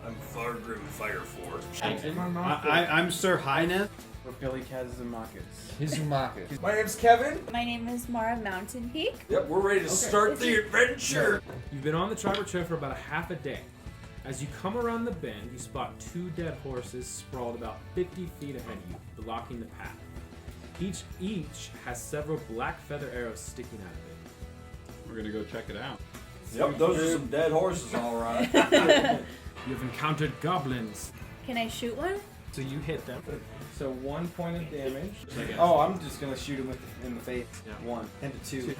I'm Fargrim Fireforge. I'm Sir Highness. Or Billy Kazumakis. Hizumakis. My name's Kevin. My name is Mara Mountain Peak. Yep, we're ready to start the adventure. You've been on the Tribal Trail for about a half a day. As you come around the bend, you spot 2 dead horses sprawled about 50 feet ahead of you, blocking the path. Each has several black feather arrows sticking out of it. We're gonna go check it out. Yep, those are some dead horses, all right. You have encountered goblins. Can I shoot one? So you hit them. So 1 point of damage. Oh, I'm just gonna shoot him in the face. Yeah. 1 and 2.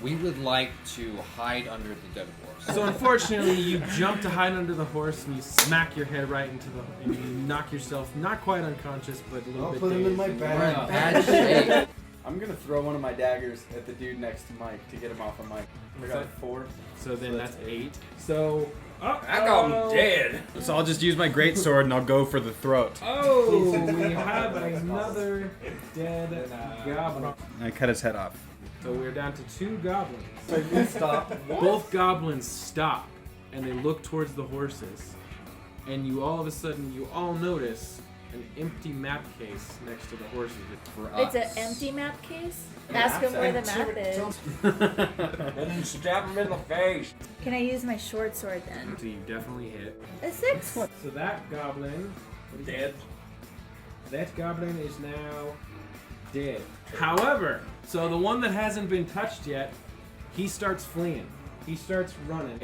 We would like to hide under the dead horse. So unfortunately, you jump to hide under the horse and you smack your head right into and you knock yourself not quite unconscious, but a little I'll bit put him in my dazed. We're in bag. bad shape. I'm gonna throw one of my daggers at the dude next to Mike to get him off of Mike. I got a 4. So then So that's that's 8. So I got him dead. So I'll just use my great sword and I'll go for the throat. Oh, we have another dead goblin. I cut his head off. So we're down to 2 goblins. So you stop. Both goblins stop and they look towards the horses. And you all of a sudden, you all notice an empty map case next to the horses. For us. It's an empty map case. Ask him where the map is. And then stab him in the face. Can I use my short sword then? So you definitely hit. A 6. So that goblin, Dead. that goblin is now dead. However, so the one that hasn't been touched yet, he starts fleeing. He starts running.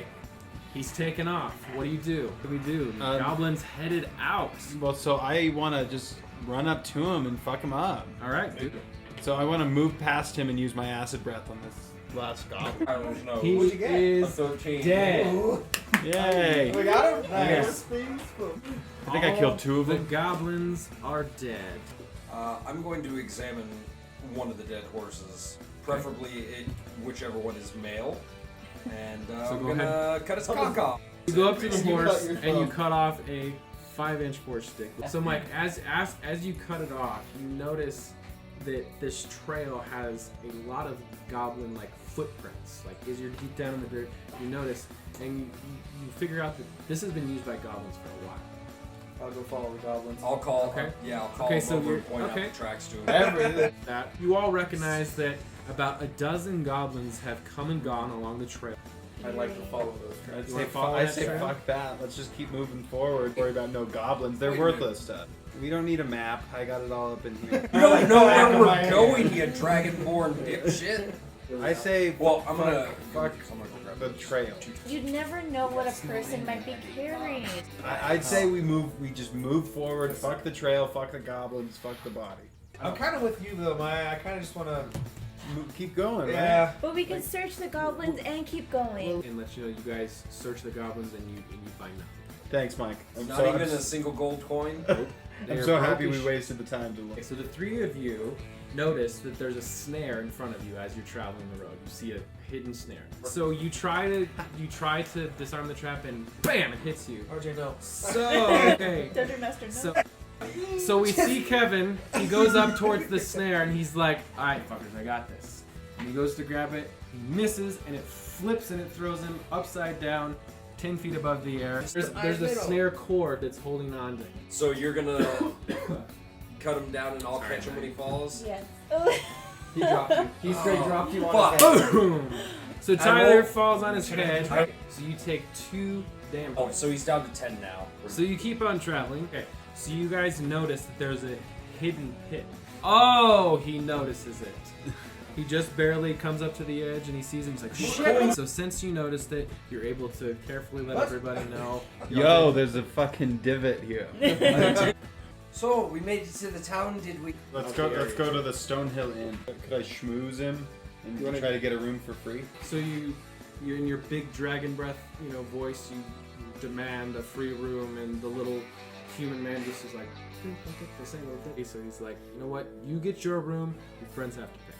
He's taken off. What do? What do we do? The goblin's headed out. Well, so I want to just run up to him and fuck him up. All right, dude. So I want to move past him and use my acid breath on this last goblin. I don't know. He What'd you get? A is 13. dead. Yay! We got him? Yes. I think I killed 2 of The them. goblins are dead. I'm going to examine one of the dead horses, preferably whichever one is male, and So I'm go gonna cut his cock off. You go up to the You cut horse your and you thumb. cut off a 5-inch forge stick. So Mike, as you cut it off, you notice that this trail has a lot of goblin-like footprints. Like as you're deep down in the dirt, you notice and you figure out that this has been used by goblins for a while. I'll go follow the goblins. I'll call. Okay. Yeah, I'll call Okay, him so over you're- and point okay. out the tracks to him. Everything. That you all recognize that about a dozen goblins have come and gone along the trail. I'd like to follow those tracks. You wanna follow that trail? fuck that. Let's just keep moving forward. Worry about no goblins. They're worthless to us. We don't need a map. I got it all up in here. You don't know where Back of we're my going, you dragonborn dipshit. I say Well, I'm gonna fuck I'm gonna go grab the trail. You'd never know what a person might be carrying. I'd say we just move forward. Fuck the trail. Fuck the goblins. Fuck the body. I'm kind of with you though, Maya. I kind of just want to. Keep going. Right? Yeah. But we can search the goblins and keep going. And let you know you guys search the goblins and you find nothing. Thanks, Mike. I'm Not so, even I'm, a single gold coin. They I'm are so happy broken we wasted the time to look. Okay, so the 3 of you notice that there's a snare in front of you as you're traveling the road. You see a hidden snare. So you try to disarm the trap and bam, it hits you. RJ, no. So okay. Dungeon Master, no. So we see Kevin. He goes up towards the snare and he's like, "All right, fuckers, I got this." And he goes to grab it. He misses and it flips and it throws him upside down, 10 feet above the air. There's a snare cord that's holding on to him. So you're gonna cut him down and I'll catch him when he falls. Yes. He dropped you. He straight dropped you on his head. Boom! So Tyler falls on his head. So you take 2 damage. Oh, so he's down to 10 now. So you keep on traveling. Okay. So you guys notice that there's a hidden pit. Oh, he notices it. He just barely comes up to the edge and he sees him. He's like, shit. So since you noticed it, you're able to carefully let everybody know. Yo, there's a fucking divot here. So we made it to the town, did we? Let's go to the Stonehill Inn. Could I schmooze him and try to get a room for free? So you're in your big dragon breath, voice. You demand a free room, and the little human man just is like, this ain't no thing. So he's like, you know what? You get your room. Your friends have to pay.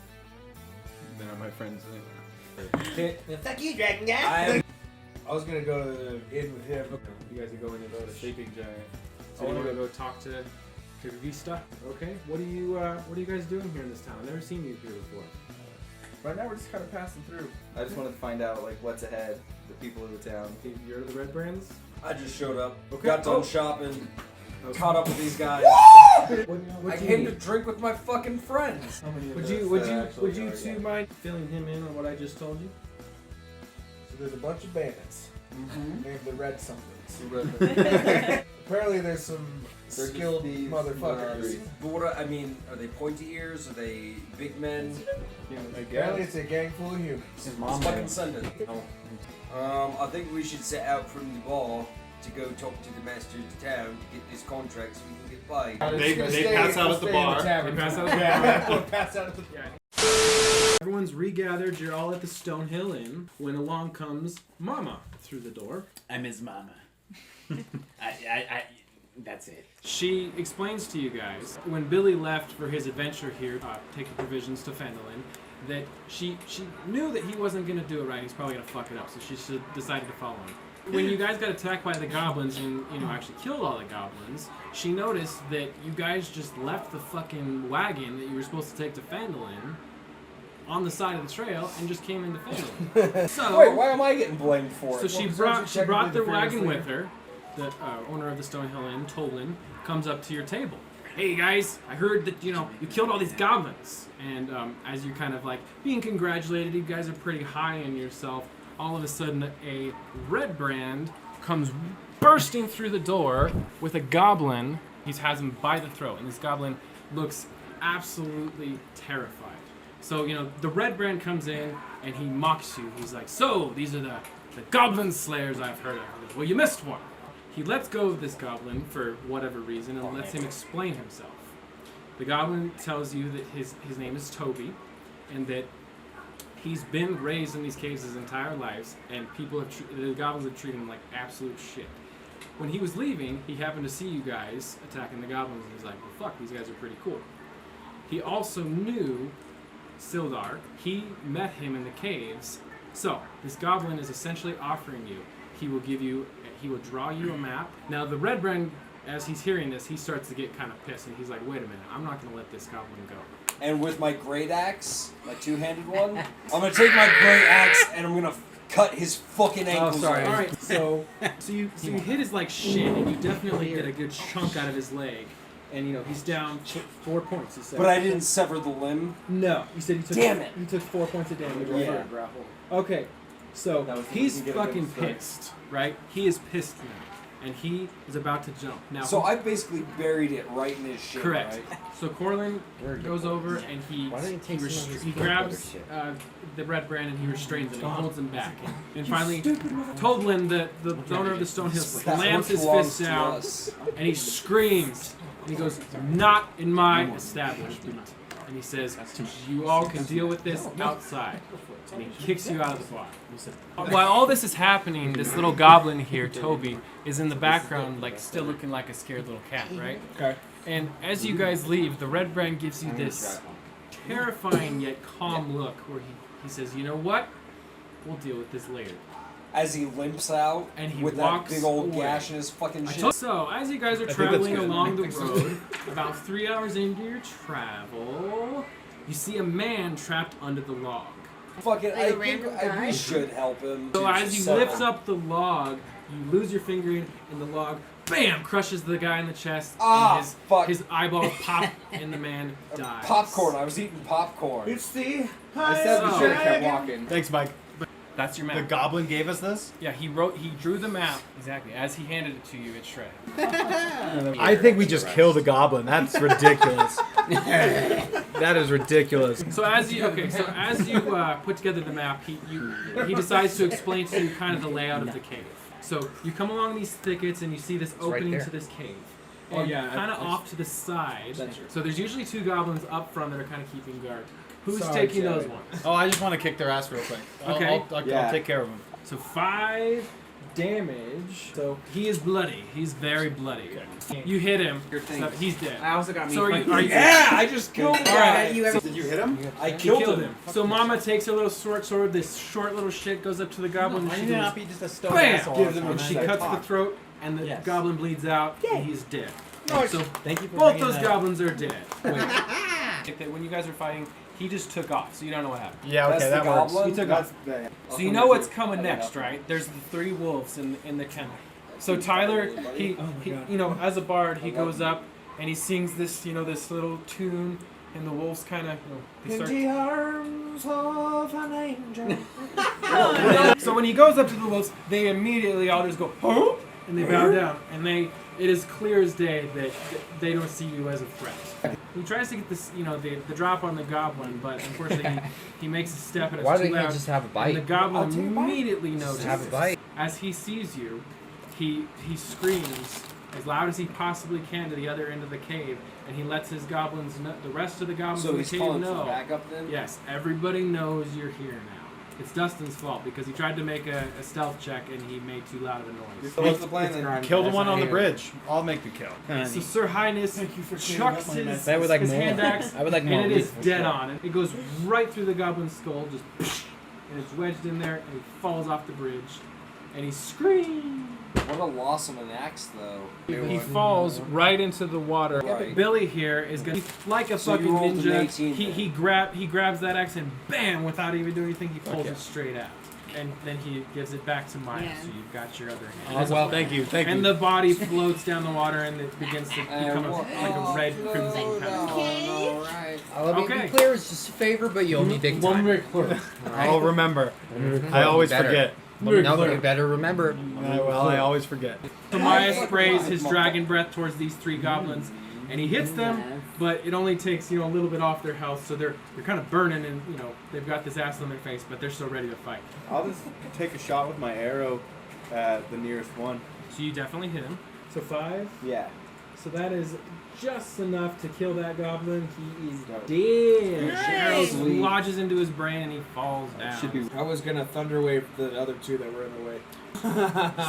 No, my friends. Fuck you, dragon guy. I was gonna go to the inn with him. You guys are going into the sleeping giant. So you want to go talk to Vista? Okay. What are you guys doing here in this town? I've never seen you here before. Right now we're just kind of passing through. I just wanted to find out like what's ahead, the people of the town. You're the Red Brands? I just showed up, Okay. got done shopping, caught up with these guys. I came to drink with my fucking friends. Would you two mind filling him in on what I just told you? So there's a bunch of bandits named the Red somethings. They're Apparently there's some skilled thieves, motherfuckers. But what I mean, are they pointy ears? Are they big men? Apparently it's a gang full of humans. His Let's fucking send it. I think we should set out from the bar to go talk to the master of the town to get this contract so we can get paid. They pass out at the bar. They pass out at the bar. Pass out at the Everyone's regathered. You're all at the Stonehill Inn when along comes Mama through the door. I'm his mama. That's it. She explains to you guys when Billy left for his adventure here, taking provisions to Phandelvar, that she knew that he wasn't going to do it right. He's probably going to fuck it up, so she decided to follow him. When you guys got attacked by the goblins and actually killed all the goblins, she noticed that you guys just left the fucking wagon that you were supposed to take to Phandelvar on the side of the trail and just came into Phandelvar. So Wait, why am I getting blamed for it? So she brought the wagon with her. The owner of the Stonehill Inn, Tolan, comes up to your table. Hey guys, I heard that you killed all these goblins, and as you're kind of like being congratulated, you guys are pretty high in yourself. All of a sudden, a red brand comes bursting through the door with a goblin. He has him by the throat, and this goblin looks absolutely terrified. So the red brand comes in and he mocks you. He's like, "So these are the goblin slayers I've heard of. Well, you missed one." He lets go of this goblin for whatever reason and lets him explain himself. The goblin tells you that his name is Toby, and that he's been raised in these caves his entire lives, and the goblins have treated him like absolute shit. When he was leaving, he happened to see you guys attacking the goblins, and he's like, "Well, fuck, these guys are pretty cool." He also knew Sildar. He met him in the caves. So this goblin is essentially offering you. He will draw you a map. Now the red brand, as he's hearing this, he starts to get kind of pissed, and he's like, "Wait a minute, I'm not going to let this goblin go." And with my great axe, my two-handed one, I'm gonna take my great axe and I'm gonna cut his fucking ankles off. All right, so you hit his like shin, and you definitely get a good chunk out of his leg, and he's down 4 points. You said. But I didn't sever the limb. No, you said you took. Damn it! You took 4 points of damage. Yeah. Okay, so he's you get a good fucking strike. pissed, right? He is pissed now, and he is about to jump. Now, So I basically buried it right in his shin, correct. right? So Corlin goes over and he grabs the red brand and he restrains him. He holds him back, and finally, Toblin, the owner of the Stonehill, slams his fist down and he screams. And he goes, "Not in my establishment." And he says, "You all can deal with this outside." And he kicks you out of the bar. While all this is happening, this little goblin here, Toby, is in the background, like still looking like a scared little cat, right? Okay. And as you guys leave, the red brand gives you this terrifying yet calm look where he says, "You know what? We'll deal with this later." As he limps out And he with that walks big old away. gash in his fucking shit. So, as you guys are that's traveling good. along the road, about 3 hours into your travel, you see a man trapped under the log. Fucking, Like I a think random we guy? should help him. So to as you settle. lift up the log, you lose your finger in the log, bam, crushes the guy in the chest, Ah, and fuck. his eyeballs pop, and the man dies. Popcorn. I was eating popcorn. It's the I said we So- should have kept walking. Thanks, Mike. That's your map. The goblin gave us this? Yeah, he drew the map, exactly. As he handed it to you, it's shredded. I think we just killed a goblin. That's ridiculous. That is ridiculous. So as you put together the map, he decides to explain to you kind of the layout of the cave. So you come along these thickets and you see this opening to this cave. And kind of off to the side. So there's usually 2 goblins up front that are kind of keeping guard. Who's taking those ones? Oh, I just want to kick their ass real quick. Okay. I'll take care of them. So 5 damage. So he is bloody. He's very bloody. You hit him. So he's dead. I also got me. So are you Yeah, I just killed the guy. Did you hit him? I You killed him. So Mama takes her little short sword. This short little shit goes up to the goblin. and she goes, be just a stone bam! Gives him a And she nice cuts the pop. throat, and the Yes. goblin bleeds out, and he's dead. Nice. So Thank you for both bringing those that goblins are dead. When you guys are fighting, he just took off, so you don't know what happened. Yeah, okay, That's that the works. goblin? He took That's off. the- So you know what's coming next, right? There's the 3 wolves in the kennel. So Tyler, he you know, as a bard, he goes up and he sings this, you know, this little tune, and the wolves kind of, you know, they start. arms of an angel. So when he goes up to the wolves, they immediately all just go, huh? And they bow down, and it is clear as day that they don't see you as a threat. He tries to get this, you know, the drop on the goblin, but unfortunately he makes a step and it's Why too don't you loud. just have a And bite? the goblin immediately Just notices. have a bite. As he sees you, he screams as loud as he possibly can to the other end of the cave, and he lets his goblins know, the rest of the goblins So in the he's cave calling know. for backup then? Yes, everybody knows you're here now. It's Dustin's fault because he tried to make a stealth check and he made too loud of a noise. So what's the plan then? Kill the one on the bridge. I'll make the kill. So Sir Highness chucks his I would like his more. hand axe, I would like more. and it is dead on. And it goes right through the goblin's skull, just and it's wedged in there, and he falls off the bridge, and he screams. What a loss of an axe, though. He falls right into the water. Right. Billy here is gonna, like a So fucking you rolled an ninja. 18 He grabs that axe and bam, without even doing anything, he pulls it straight out. And then he gives it back to Maya, Yeah. so you've got your other hand. Well, thank you. And the body floats down the water and it begins to become like a red crimson kind of. Okay. Let me Okay. be clear, it's just a favor, but you'll need big time. I'll remember. I always Better. forget. No, you better remember. I always forget. So Maya sprays his dragon breath towards these 3 goblins, and he hits them, but it only takes, you know, a little bit off their health, so they're kind of burning, and you know they've got this acid on their face, but they're still ready to fight. I'll just take a shot with my arrow at the nearest one. So you definitely hit him. So 5. Yeah. So that is just enough to kill that goblin. He is Dope. dead. Nice. Arrow lodges into his brain and he falls down. Should be. I was gonna thunder wave the other 2 that were in the way.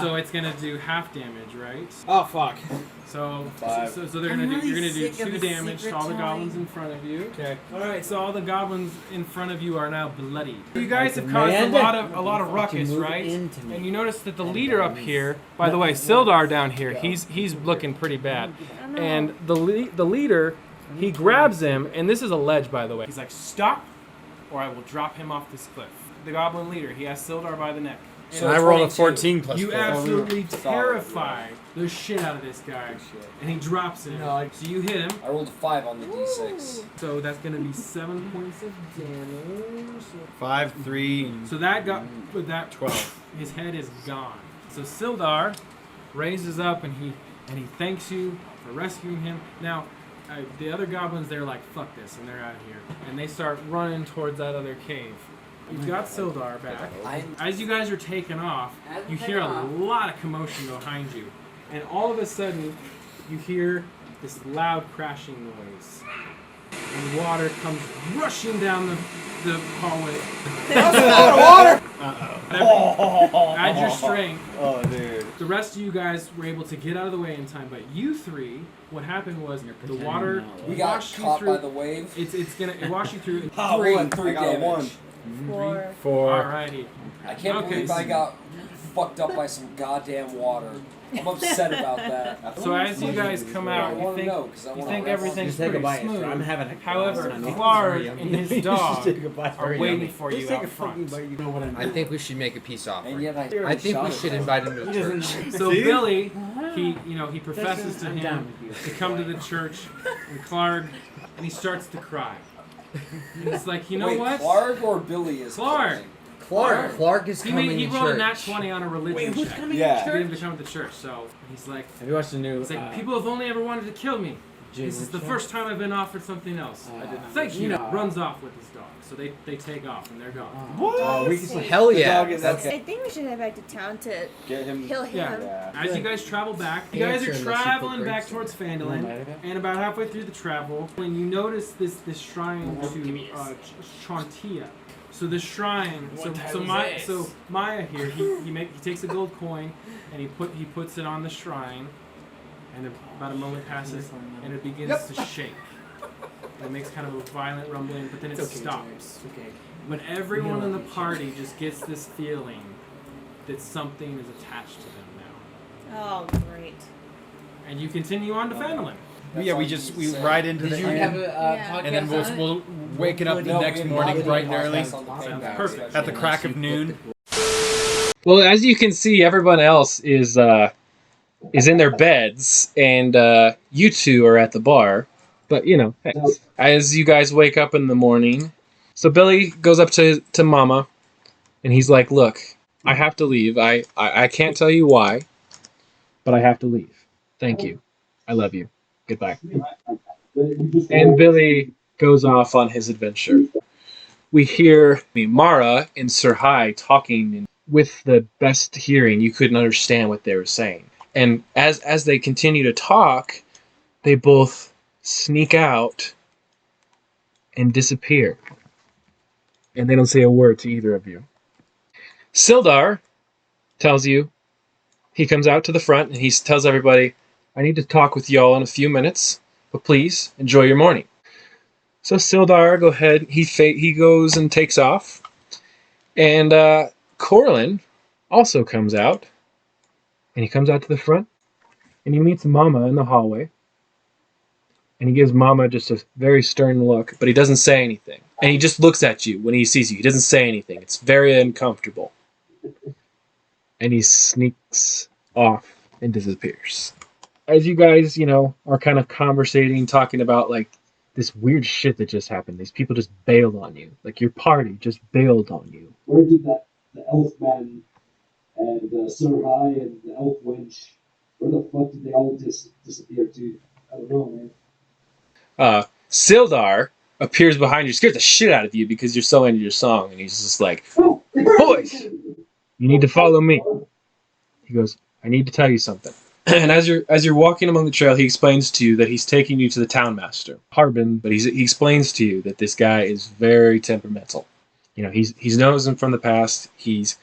So it's gonna do half damage, right? Oh fuck. So 5. so they're gonna you're gonna do 2 damage to all the goblins in front of you. Okay. All right, so all the goblins in front of you are now bloodied. You guys have caused a lot of ruckus, right? And you notice that the leader up here, by the way, Sildar down here, he's looking pretty bad. And the leader, he grabs him, and this is a ledge, by the way. He's like, "Stop, or I will drop him off this cliff." The goblin leader, he has Sildar by the neck. So I rolled a 14 plus You 4. absolutely terrify the shit out of this guy, and he drops him. So you hit him. I rolled a 5 on the d6. So that's gonna be 7 points of damage. 5, 3, So that got with that 12. His head is gone. So Sildar raises up and he thanks you for rescuing him. Now the other goblins, they're like, "Fuck this," and they're out of here, and they start running towards that other cave. You've got Sildar back. As you guys are taking off, you hear a lot of commotion behind you, and all of a sudden, you hear this loud crashing noise, and water comes rushing down the hallway. That's a lot of water! Add your strength. Oh, dude. The rest of you guys were able to get out of the way in time, but you 3, what happened was the water We got washed you caught through. by the wave. It washed you through. I won 3 I got a damage. 1. 4. Alrighty. I can't Okay, believe I got fucked up by some goddamn water. I'm upset about that. So as you guys come I out, want to you know because I think, want you think to everything's Just take a pretty bite. smooth. I'm having a However, Clark and his dog are waiting for you Just take out a fucking front. bite. You know what I mean? I think we should make a peace And offering. yet I think we should invite him to the church. So See? Billy, he professes to I'm down him with you. to come to the church, and Clark, and he starts to cry. And it's like, you know Wait, what? Clark or Billy is Clark. closing? Clark is He coming he to rolled a church. nat 20 on a religion check. Yeah. To get him to come to church. So he's like, Have you watched the new? people have only ever wanted to kill me. This is the first time I've been offered something else. Thank you. Runs off with his dog. So they take off and they're gone. What? We can Hell yeah. dog is That's okay. I think we should head back to town to Get him. kill him. Yeah. Yeah. As you guys travel back, you guys are Answer unless you traveling put back brakes towards You want Phandelvar, to bite of it? and about halfway through the travel, when you notice this shrine to Chantia. So the shrine, so Maya here, he takes a gold coin, and he puts it on the shrine, and about a moment passes, and it begins to shake. And it makes kind of a violent rumbling, but then it stops. Okay. But everyone in the party just gets this feeling that something is attached to them now. Oh, great. And you continue on to Phandelvar. Yeah, we ride into Did the you have inn, a Yeah. podcast and then on it? we'll waking up the No, next we morning didn't bright and do a early. podcast on the Phandelvar Perfect. special. At the crack of noon. Well, as you can see, everyone else is in their beds, and you two are at the bar. But you know, hey, as you guys wake up in the morning, so Billy goes up to Mama, and he's like, "Look, I have to leave. I can't tell you why, but I have to leave. Thank you. I love you. Goodbye." And Billy goes off on his adventure. We hear Mara and Sir Hai talking, and with the best hearing, you couldn't understand what they were saying. And as they continue to talk, they both sneak out and disappear. And they don't say a word to either of you. Sildar tells you, he comes out to the front and he tells everybody, "I need to talk with y'all in a few minutes, but please enjoy your morning." So Sildar, go ahead. He goes and takes off, and Corlin also comes out, and he comes out to the front, and he meets Mama in the hallway, and he gives Mama just a very stern look, but he doesn't say anything, and he just looks at you when he sees you. He doesn't say anything. It's very uncomfortable, and he sneaks off and disappears. As you guys, are kind of conversating, talking about like this weird shit that just happened. These people just bailed on you. Like your party just bailed on you. Where did the elf man and Sir High and the elf wench, where the fuck did they all disappear to? I don't know, man. Sildar appears behind you, scares the shit out of you because you're so into your song, and he's just like, "Boys, you need to follow me." He goes, "I need to tell you something." And as you're walking along the trail, he explains to you that he's taking you to the town master, Harbin. But he explains to you that this guy is very temperamental. He's knows him from the past. He's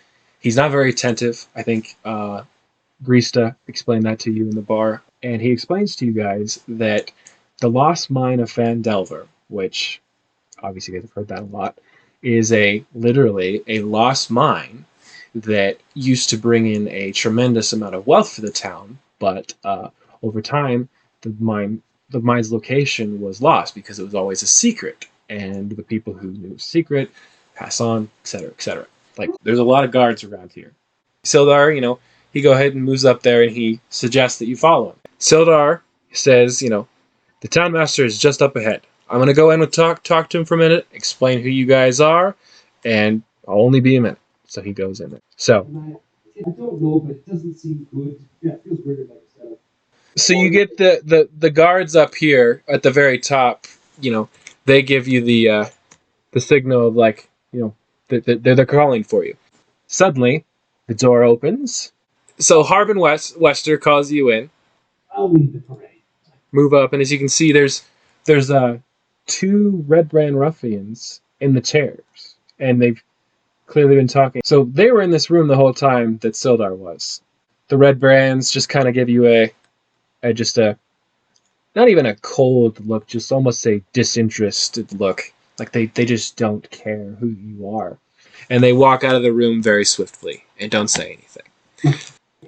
not very attentive. I think Grista explained that to you in the bar, and he explains to you guys that the lost mine of Phandelvar, which obviously you guys have heard that a lot, is literally a lost mine that used to bring in a tremendous amount of wealth for the town, but over time the mine's location was lost because it was always a secret, and the people who knew the secret pass on, etc., etc. Like, there's a lot of guards around here. Sildar, he go ahead and moves up there, and he suggests that you follow him. Sildar says, the town master is just up ahead. I'm gonna go in and talk to him for a minute, explain who you guys are, and I'll only be a minute. So he goes in there. So I don't know, but it doesn't seem good. Yeah, it feels weird like setup. So you get the guards up here at the very top. They give you the signal of like they're calling for you. Suddenly, the door opens. So Harbin Wester calls you in. I'll lead the parade. Move up, and as you can see, there's two Red Brand ruffians in the chairs, and they've clearly been talking. So they were in this room the whole time that Sildar was. The Red Brands just kind of give you a not even a cold look, just almost a disinterested look. Like they just don't care who you are. And they walk out of the room very swiftly and don't say anything.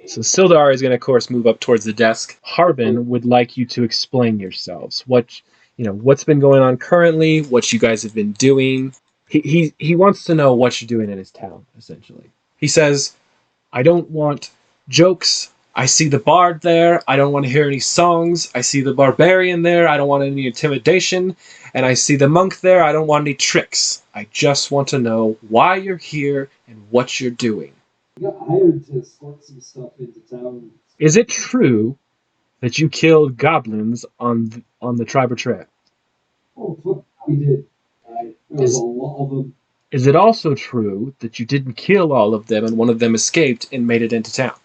So Sildar is going to, of course, move up towards the desk. Harbin would like you to explain yourselves. What's been going on currently, what you guys have been doing. He wants to know what you're doing in his town, essentially. He says, "I don't want jokes. I see the bard there. I don't want to hear any songs. I see the barbarian there. I don't want any intimidation. And I see the monk there. I don't want any tricks. I just want to know why you're here and what you're doing." We got hired to escort some stuff into town. Is it true that you killed goblins on the Triber Trail? Oh, fuck, we did. There was a lot of them. Is it also true that you didn't kill all of them and one of them escaped and made it into town?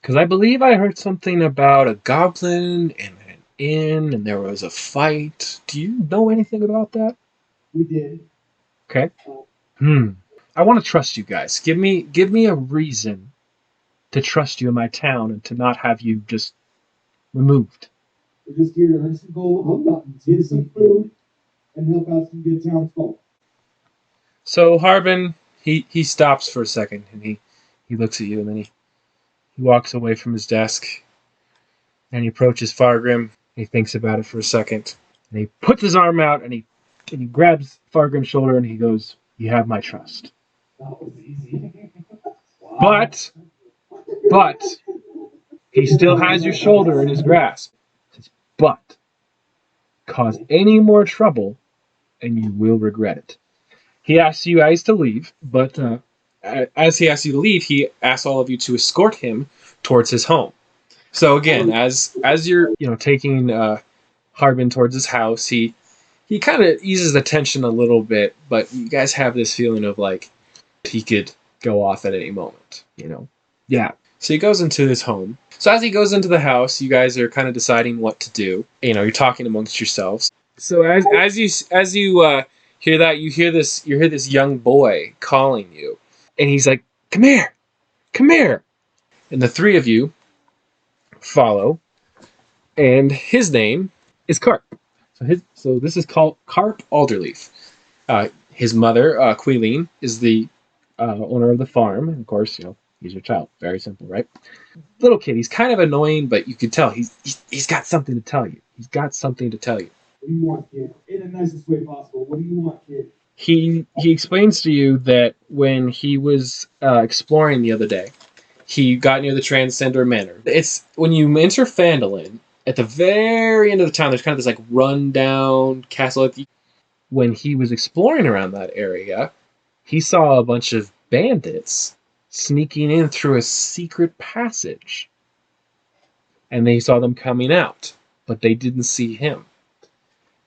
Because I believe I heard something about a goblin and an inn and there was a fight. Do you know anything about that? We did. Okay. I want to trust you guys. Give me a reason to trust you in my town and to not have you just removed. We're just here to let some go hum get some food, and help out some good townsfolk. So Harbin, he stops for a second and he looks at you, and then he walks away from his desk and he approaches Fargrim. He thinks about it for a second, and he puts his arm out and he grabs Fargrim's shoulder and he goes, "You have my trust." That was easy. Wow. But he still has your shoulder in his grasp. He says, "But cause any more trouble, and you will regret it." He asks you guys to leave, but as he asks you to leave, he asks all of you to escort him towards his home. So again, as you're taking Harbin towards his house, he kind of eases the tension a little bit, but you guys have this feeling of like he could go off at any moment, Yeah. So he goes into his home. So as he goes into the house, you guys are kind of deciding what to do. You're talking amongst yourselves. So as you hear that, you hear this young boy calling you, and he's like, "Come here, come here," and the three of you follow, and his name is Carp. So this is called Carp Alderleaf. His mother, Queeleen, is the owner of the farm, and of course, he's your child. Very simple, right? Little kid. He's kind of annoying, but you can tell he's got something to tell you. He's got something to tell you. What do you want, kid? In the nicest way possible. What do you want, kid? He explains to you that when he was exploring the other day, he got near the Transcender Manor. It's when you enter Phandelvar, at the very end of the town, there's kind of this like run-down castle. When he was exploring around that area, he saw a bunch of bandits sneaking in through a secret passage. And they saw them coming out, but they didn't see him.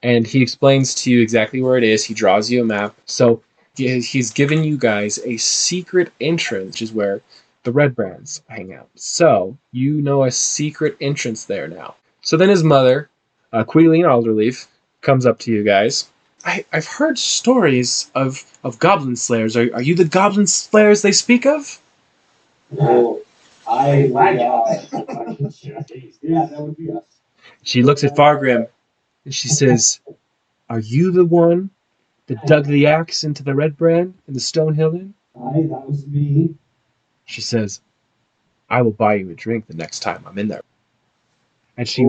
And he explains to you exactly where it is. He draws you a map. So he's given you guys a secret entrance, which is where the Red Brands hang out. So you know a secret entrance there now. So then his mother, Queeleen Alderleaf, comes up to you guys. I've heard stories of goblin slayers. Are you the goblin slayers they speak of? Oh, yeah, that would be us. She looks at Fargrim and she says, "Are you the one that dug the axe into the Red Brand in the Stonehill Inn?" Aye, that was me. She says, "I will buy you a drink the next time I'm in there." And she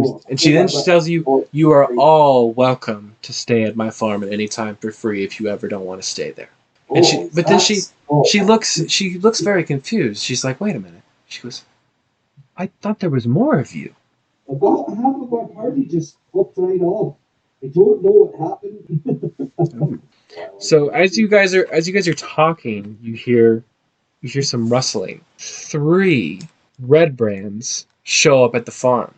tells you, "You are all welcome to stay at my farm at any time for free if you ever don't want to stay there." And she looks very confused. She's like, "Wait a minute." She goes, "I thought there was more of you." About half of our party just flipped right off. I don't know what happened. So as you guys are talking, you hear some rustling. 3 Red Brands show up at the farm.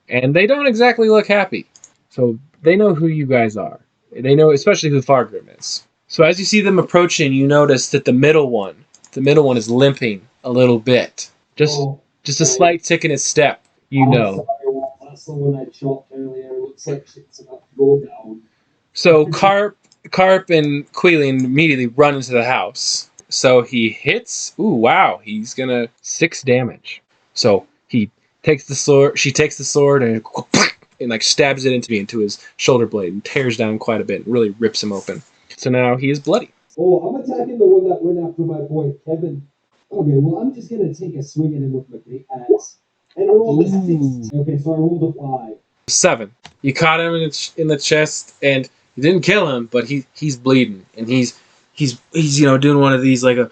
And they don't exactly look happy. So they know who you guys are. They know especially who Fargrim is. So as you see them approaching, you notice that the middle one is limping a little bit. Just a slight tick in his step, Sorry, that's the one I chopped earlier. It looks like shit's about to go down. So Carp and Queeling immediately run into the house. So he hits. Ooh, wow! He's gonna 6 damage. So he takes the sword. She takes the sword and like stabs it into his shoulder blade and tears down quite a bit. And really rips him open. So now he is bloody. Oh, I'm attacking the one that went after my boy Kevin. Okay, well I'm just gonna take a swing at him with my great axe. And I rolled a 6. Okay, so I rolled a 5. 7. You caught him in the chest, and you didn't kill him, but he's bleeding, and he's doing one of these like a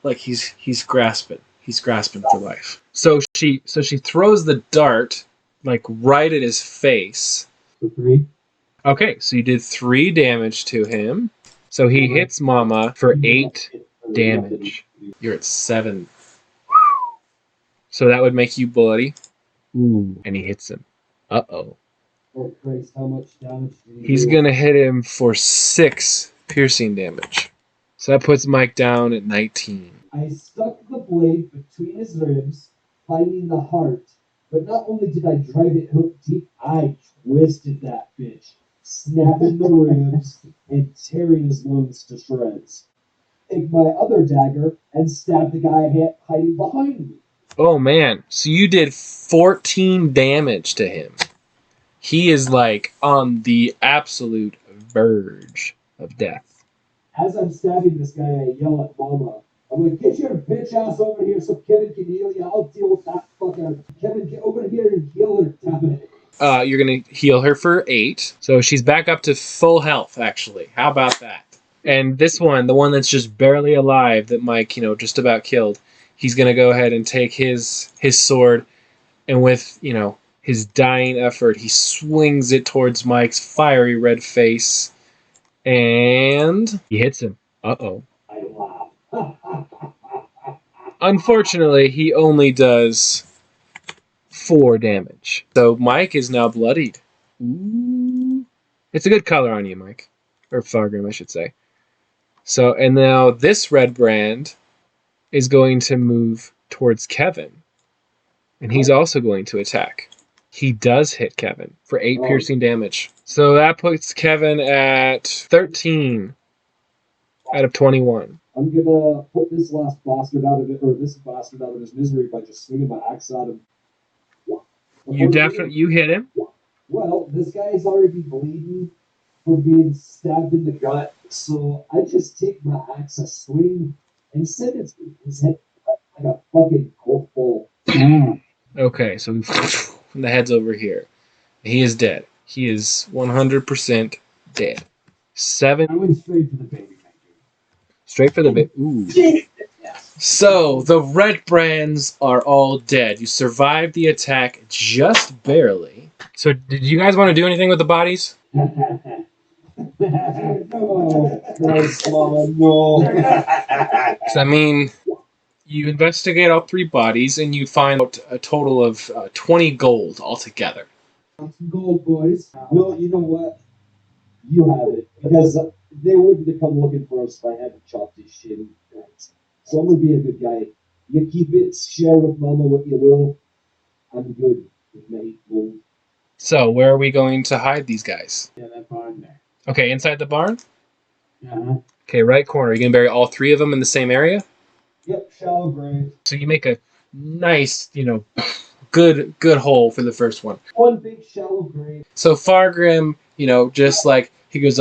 like he's grasping for life. So she throws the dart like right at his face. 3. Okay, so you did 3 damage to him. So he hits Mama for 8 damage. You're at 7. So that would make you bloody. Ooh, and he hits him. Uh-oh. Oh Christ, how much damage did he He's do? gonna hit him for 6 piercing damage. So that puts Mike down at 19. I stuck the blade between his ribs, finding the heart. But not only did I drive it hook deep, I twisted that bitch, snapping the ribs and tearing his lungs to shreds. Take my other dagger and stab the guy hiding behind me. Oh man, so you did 14 damage to him. He is like on the absolute verge of death. As I'm stabbing this guy, I yell at Mama. I'm like, "Get your bitch ass over here so Kevin can heal you. I'll deal with that fucker. Kevin, get over here and heal her, damn it." You're gonna heal her for 8, so she's back up to full health. Actually, how about that? And this one, the one that's just barely alive, that Mike, just about killed, he's gonna go ahead and take his sword, and with his dying effort, he swings it towards Mike's fiery red face, and he hits him. Uh-oh. I laugh. Unfortunately, he only does 4 damage. So Mike is now bloodied. Ooh. It's a good color on you, Mike. Or Fargrim, I should say. So, and now this red brand is going to move towards Kevin. And he's also going to attack. He does hit Kevin for 8 piercing damage. So that puts Kevin at 13 out of 21. I'm gonna put this last bastard out of it, or this bastard out of his misery by just swinging my axe at him. You hit him. Well, this guy's already bleeding from being stabbed in the gut, so I just take my axe a swing and send it to his head like a fucking golf ball. Okay, so the head's over here. He is dead. He is 100% dead. 7. I went straight for the baby. Straight for the baby. Ooh. So the red brands are all dead. You survived the attack just barely. So did you guys want to do anything with the bodies? No, Mama, no. So, I mean, you investigate all 3 bodies and you find out a total of 20 gold altogether. Some gold, boys. Well, you know what? You have it. Because they wouldn't have come looking for us if I hadn't chopped this shit. So I'm going to be a good guy. You keep it, share with Mama what you will. I'm good with my 8 gold. So where are we going to hide these guys? Yeah, that barn there. Okay, inside the barn? Uh-huh. Okay, right corner. Are you going to bury all 3 of them in the same area? Yep, shallow grave. So you make a nice, good hole for the first one. One big shallow grave. So Fargrim, just like he goes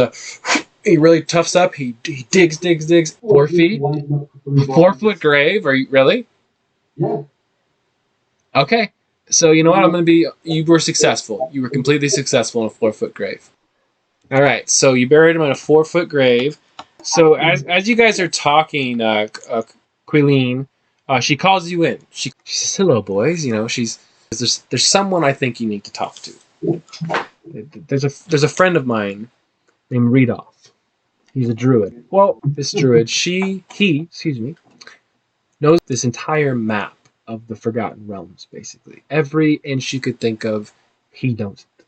he really toughs up. He digs. 4 feet, 4-foot grave. Are you really? Yeah. Okay. So you know what? You were successful. You were completely successful in a 4-foot grave. All right. So you buried him in a 4-foot grave. So as you guys are talking, Quilleen, she calls you in. She says, "Hello, boys. There's someone I think you need to talk to. There's a friend of mine named Redolph. He's a druid. Well, this druid, he knows this entire map of the Forgotten Realms, basically. Every inch you could think of, he knows it.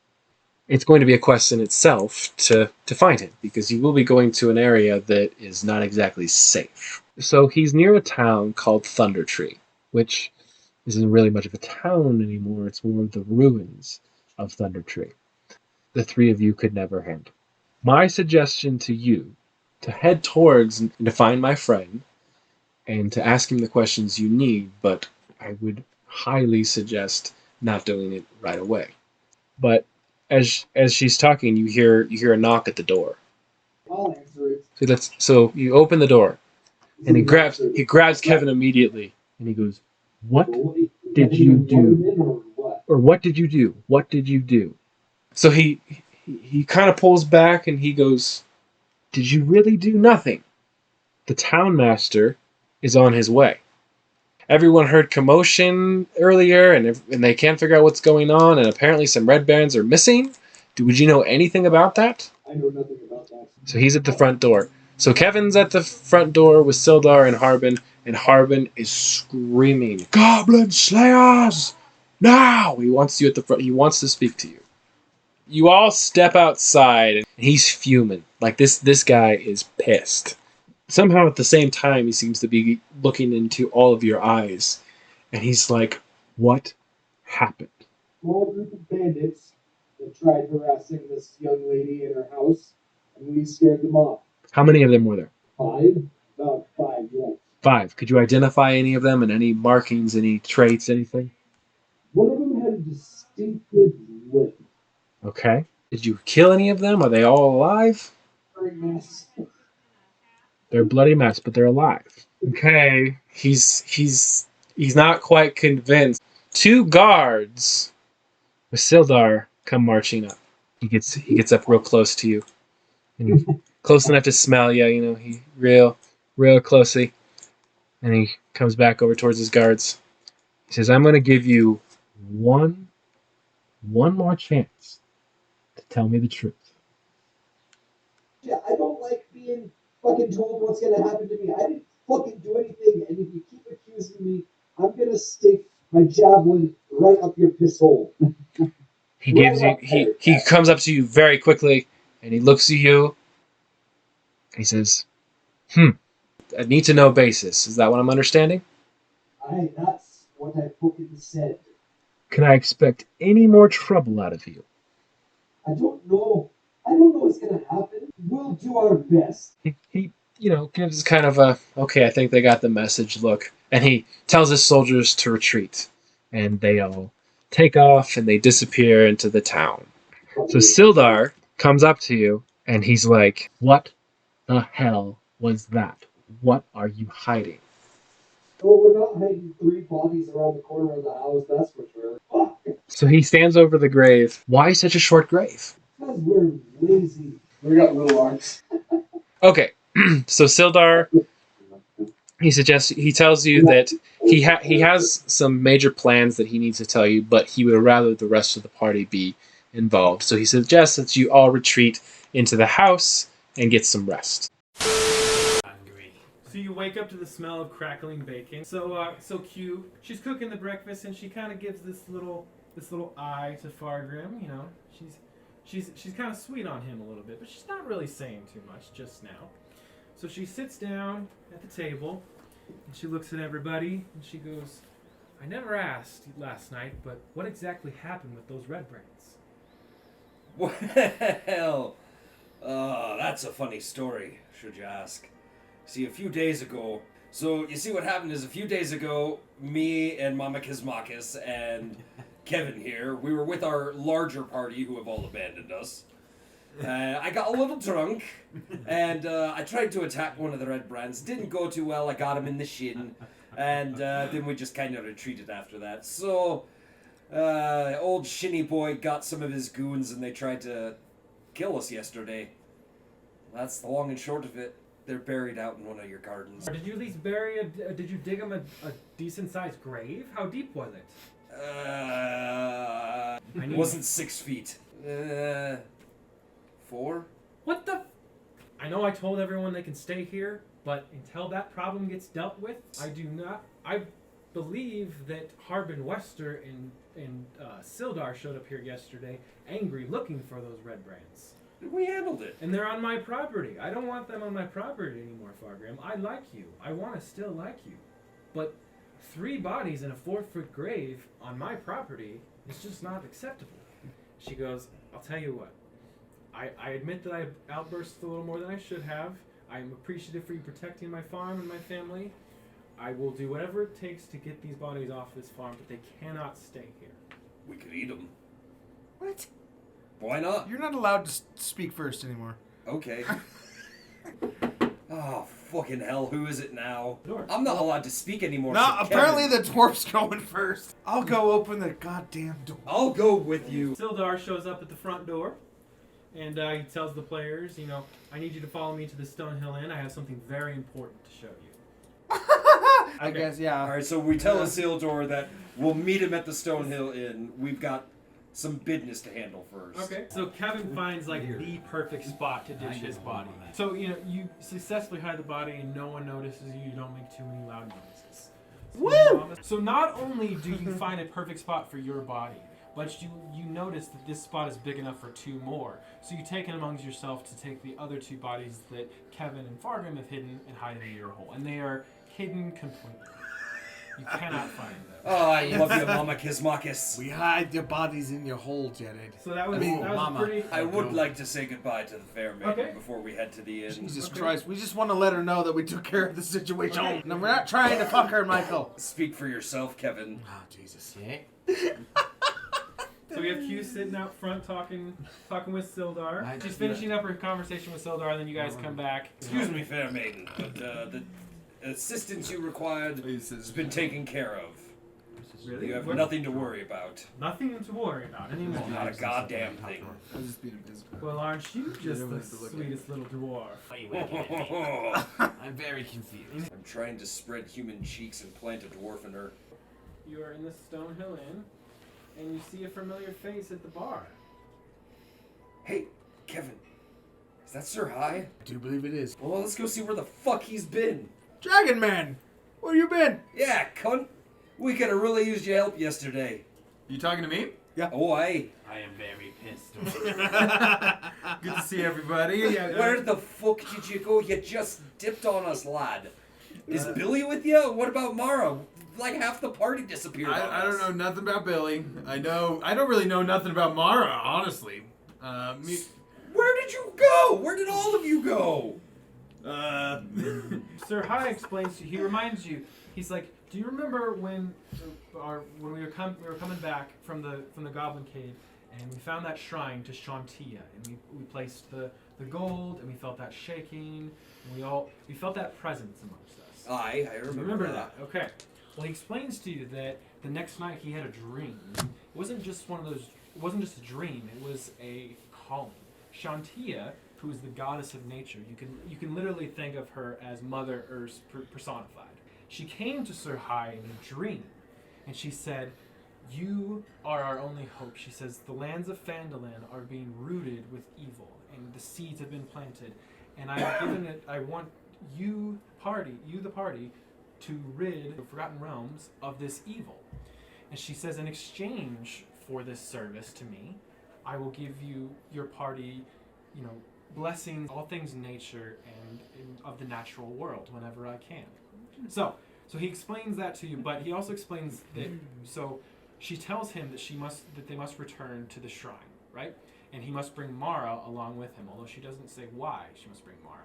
It's going to be a quest in itself to find him, because you will be going to an area that is not exactly safe. So he's near a town called Thunder Tree, which isn't really much of a town anymore. It's more of the ruins of Thunder Tree. The 3 of you could never handle. My suggestion to you, to head towards and to find my friend, and to ask him the questions you need, but I would highly suggest not doing it right away. But as she's talking, you hear a knock at the door. I'll answer it. So you open the door, and he grabs Kevin immediately, and he goes, "What did you do? Or what did you do? What did you do?" So he kind of pulls back, and he goes, "Did you really do nothing? The town master is on his way. Everyone heard commotion earlier, and they can't figure out what's going on, and apparently some red bands are missing. Would you know anything about that?" I know nothing about that. So he's at the front door. So Kevin's at the front door with Sildar and Harbin is screaming, "Goblin Slayers! Now!" He wants you at the front. He wants to speak to you. You all step outside, and he's fuming. Like, this guy is pissed. Somehow at the same time, he seems to be looking into all of your eyes. And he's like, "What happened?" Small group of bandits that tried harassing this young lady in her house, and we scared them off. How many of them were there? 5? About 5, yeah. 5. Could you identify any of them and any markings, any traits, anything? One of them had a distinctive limp. Okay. Did you kill any of them? Are they all alive? Very mess. They're a bloody mess, but they're alive. Okay. He's not quite convinced. 2 guards with Sildar come marching up. He gets up real close to you, and close enough to smell you. You know, he real closely, and he comes back over towards his guards. He says, "I'm going to give you one more chance to tell me the truth." Yeah, I don't like being fucking told what's gonna happen to me. I didn't fucking do anything, and if you keep accusing me, I'm gonna stick my javelin right up your piss hole. He comes up to you very quickly, and he looks at you, and he says, "A need to know basis. Is that what I'm understanding? That's what I fucking said. Can I expect any more trouble out of you?" I don't know. I don't know what's gonna happen. We'll do our best. He gives kind of a, okay, I think they got the message look. And he tells his soldiers to retreat. And they all take off and they disappear into the town. So Sildar comes up to you and he's like, "What the hell was that? What are you hiding?" Oh, we're not hiding 3 bodies around the corner of the house, that's for sure. Fuck! So he stands over the grave. Why such a short grave? Because we're lazy. We got little arms. Okay, so Sildar, he tells you that he has some major plans that he needs to tell you, but he would rather the rest of the party be involved. So he suggests that you all retreat into the house and get some rest. So you wake up to the smell of crackling bacon. So Q, she's cooking the breakfast and she kind of gives this little eye to Fargrim. You know, she's kind of sweet on him a little bit, but she's not really saying too much just now. So she sits down at the table and she looks at everybody and she goes, "I never asked last night, but what exactly happened with those red brains?" Well, that's a funny story, should you ask. See, a few days ago, what happened is a few days ago, me and Mama Kizmakis and Kevin here, we were with our larger party who have all abandoned us. I got a little drunk, and I tried to attack one of the red brands. Didn't go too well. I got him in the shin, and then we just kind of retreated after that. So, old shinny boy got some of his goons, and they tried to kill us yesterday. That's the long and short of it. They're buried out in one of your gardens. Did you at least did you dig him a decent sized grave? How deep was it? It wasn't 6 feet. 4? What the? I know I told everyone they can stay here, but until that problem gets dealt with, I believe that Harbin Wester and Sildar showed up here yesterday, angry, looking for those red brands. We handled it. And they're on my property. I don't want them on my property anymore, Fargrim. I like you. I want to still like you. But 3 bodies in a 4-foot grave on my property is just not acceptable. She goes, "I'll tell you what. I admit that I outburst a little more than I should have. I'm appreciative for you protecting my farm and my family. I will do whatever it takes to get these bodies off this farm, but they cannot stay here." We could eat them. What? Why not? You're not allowed to speak first anymore. Okay. Oh, fucking hell. Who is it now? Sure. I'm not allowed to speak anymore. No, so apparently Kevin, the dwarf's going first. I'll go open the goddamn door. I'll go with you. Sildar shows up at the front door, and he tells the players, "I need you to follow me to the Stonehill Inn. I have something very important to show you." I guess, yeah. Alright, so we tell Isildur that we'll meet him at the Stonehill Inn. We've got some business to handle first. Okay. So Kevin finds the perfect spot to ditch his body. So you successfully hide the body, and no one notices you. You don't make too many loud noises. Woo! So not only do you find a perfect spot for your body, but you notice that this spot is big enough for 2 more. So you take it amongst yourself to take the other 2 bodies that Kevin and Fargrim have hidden and hide in your hole, and they are hidden completely. You cannot find them. Oh, I love you, Mama Kizmakis. We hide your bodies in your hole, Jared. So that was, Mama. pretty... I would like to say goodbye to the fair maiden Okay. before we head to the inn. Jesus Christ, we just want to let her know that we took care of the situation. Okay. No, we're not trying to fuck her, Michael. Speak for yourself, Kevin. Oh, Jesus. Yeah. So we have Q sitting out front talking with Sildar. She's finishing up her conversation with Sildar, and then you guys come back. Excuse me, fair maiden, but the assistance you required has been taken care of. Really? You have What- nothing to worry about. Nothing to worry about anymore. Not a goddamn thing. I was just being a business. Well, aren't you just the Everyone's to look at. sweetest little dwarf? I'm very confused. I'm trying to spread human cheeks and plant a dwarf in her. You are in the Stonehill Inn, and you see a familiar face at the bar. Hey, Kevin. Is that Sir High? I do believe it is. Well, let's go see where the fuck he's been. Dragon Man! Where you been? Yeah, cunt. We could have really used your help yesterday. You talking to me? Oh, aye. I am very pissed. Good to see everybody. Yeah, Where the fuck did you go? You just dipped on us, lad. Is Billy with you? What about Mara? Like half the party disappeared on I don't us. know nothing about Billy. I don't really know nothing about Mara, honestly. Where did you go? Where did all of you go? Sir High explains to you. He reminds you. He's like, "Do you remember when we were coming back from the Goblin Cave, and we found that shrine to Shantia, and we placed the gold, and we felt that shaking, and we felt that presence amongst us." Aye, I remember that. Okay. Well, he explains to you that the next night he had a dream. It wasn't just one of those. It wasn't just a dream. It was a calling. Shantia, who is the goddess of nature, you can literally think of her as Mother Earth personified. She came to Sir High in a dream, and she said, "You are our only hope." She says, "The lands of Phandelvar are being rooted with evil, and the seeds have been planted, and I want you, the party, to rid the Forgotten Realms of this evil." And she says, "In exchange for this service to me, I will give you your party, blessings, all things nature and of the natural world whenever I can." So he explains that to you, but he also explains that. So she tells him that they must return to the shrine, right? And he must bring Mara along with him, although she doesn't say why she must bring Mara.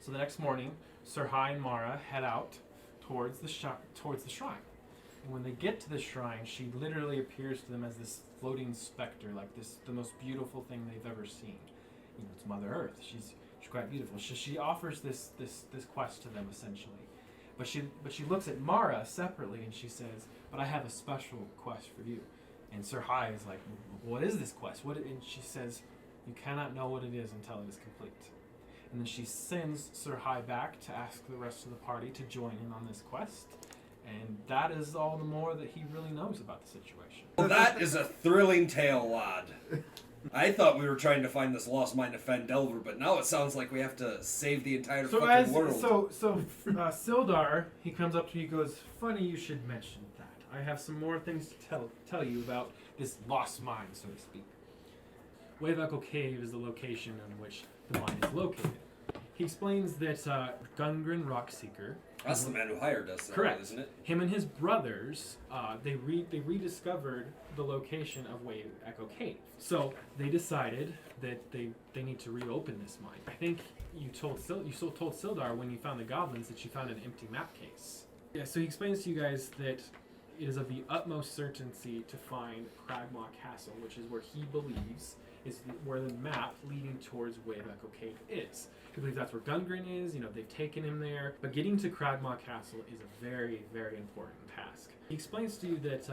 So the next morning, Sir High and Mara head out towards the shrine. And when they get to the shrine, she literally appears to them as this floating specter, like the most beautiful thing they've ever seen. It's Mother Earth. She's quite beautiful. She offers this quest to them essentially, but she looks at Mara separately and she says, "But I have a special quest for you." And Sir High is like, "What is this quest?" And she says, "You cannot know what it is until it is complete." And then she sends Sir High back to ask the rest of the party to join in on this quest. And that is all the more that he really knows about the situation. Well, that is a thrilling tale, lad. I thought we were trying to find this lost mine of Phandelvar, but now it sounds like we have to save the entire fucking world. So Sildar, he comes up to you and goes, "Funny you should mention that. I have some more things to tell you about this lost mine, so to speak. Wave Echo Cave is the location in which the mine is located." He explains that Gungren Rockseeker... That's the man who hired us, correct, isn't it? Him and his brothers, they rediscovered the location of Wave Echo Cave. So they decided that they need to reopen this mine. I think you told Sildar when you found the goblins that you found an empty map case. Yeah, so he explains to you guys that it is of the utmost certainty to find Cragmaw Castle, which is where he believes is where the map leading towards Wave Echo Cave is. He believes that's where Gungren is, they've taken him there. But getting to Cragmaw Castle is a very, very important task. He explains to you that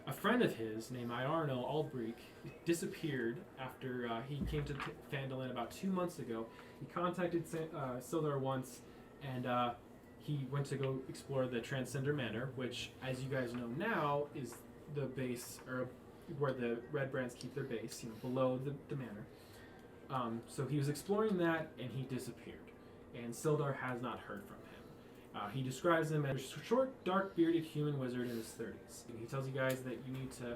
a friend of his named Iarno Albrecht disappeared after he came to Phandelvar about 2 months ago. He contacted Sildar once, and he went to go explore the Transcender Manor, which, as you guys know now, is the base, or where the Red Brands keep their base, below the manor. So he was exploring that, and he disappeared. And Sildar has not heard from him. He describes him as a short, dark-bearded human wizard in his 30s. And he tells you guys that you need to,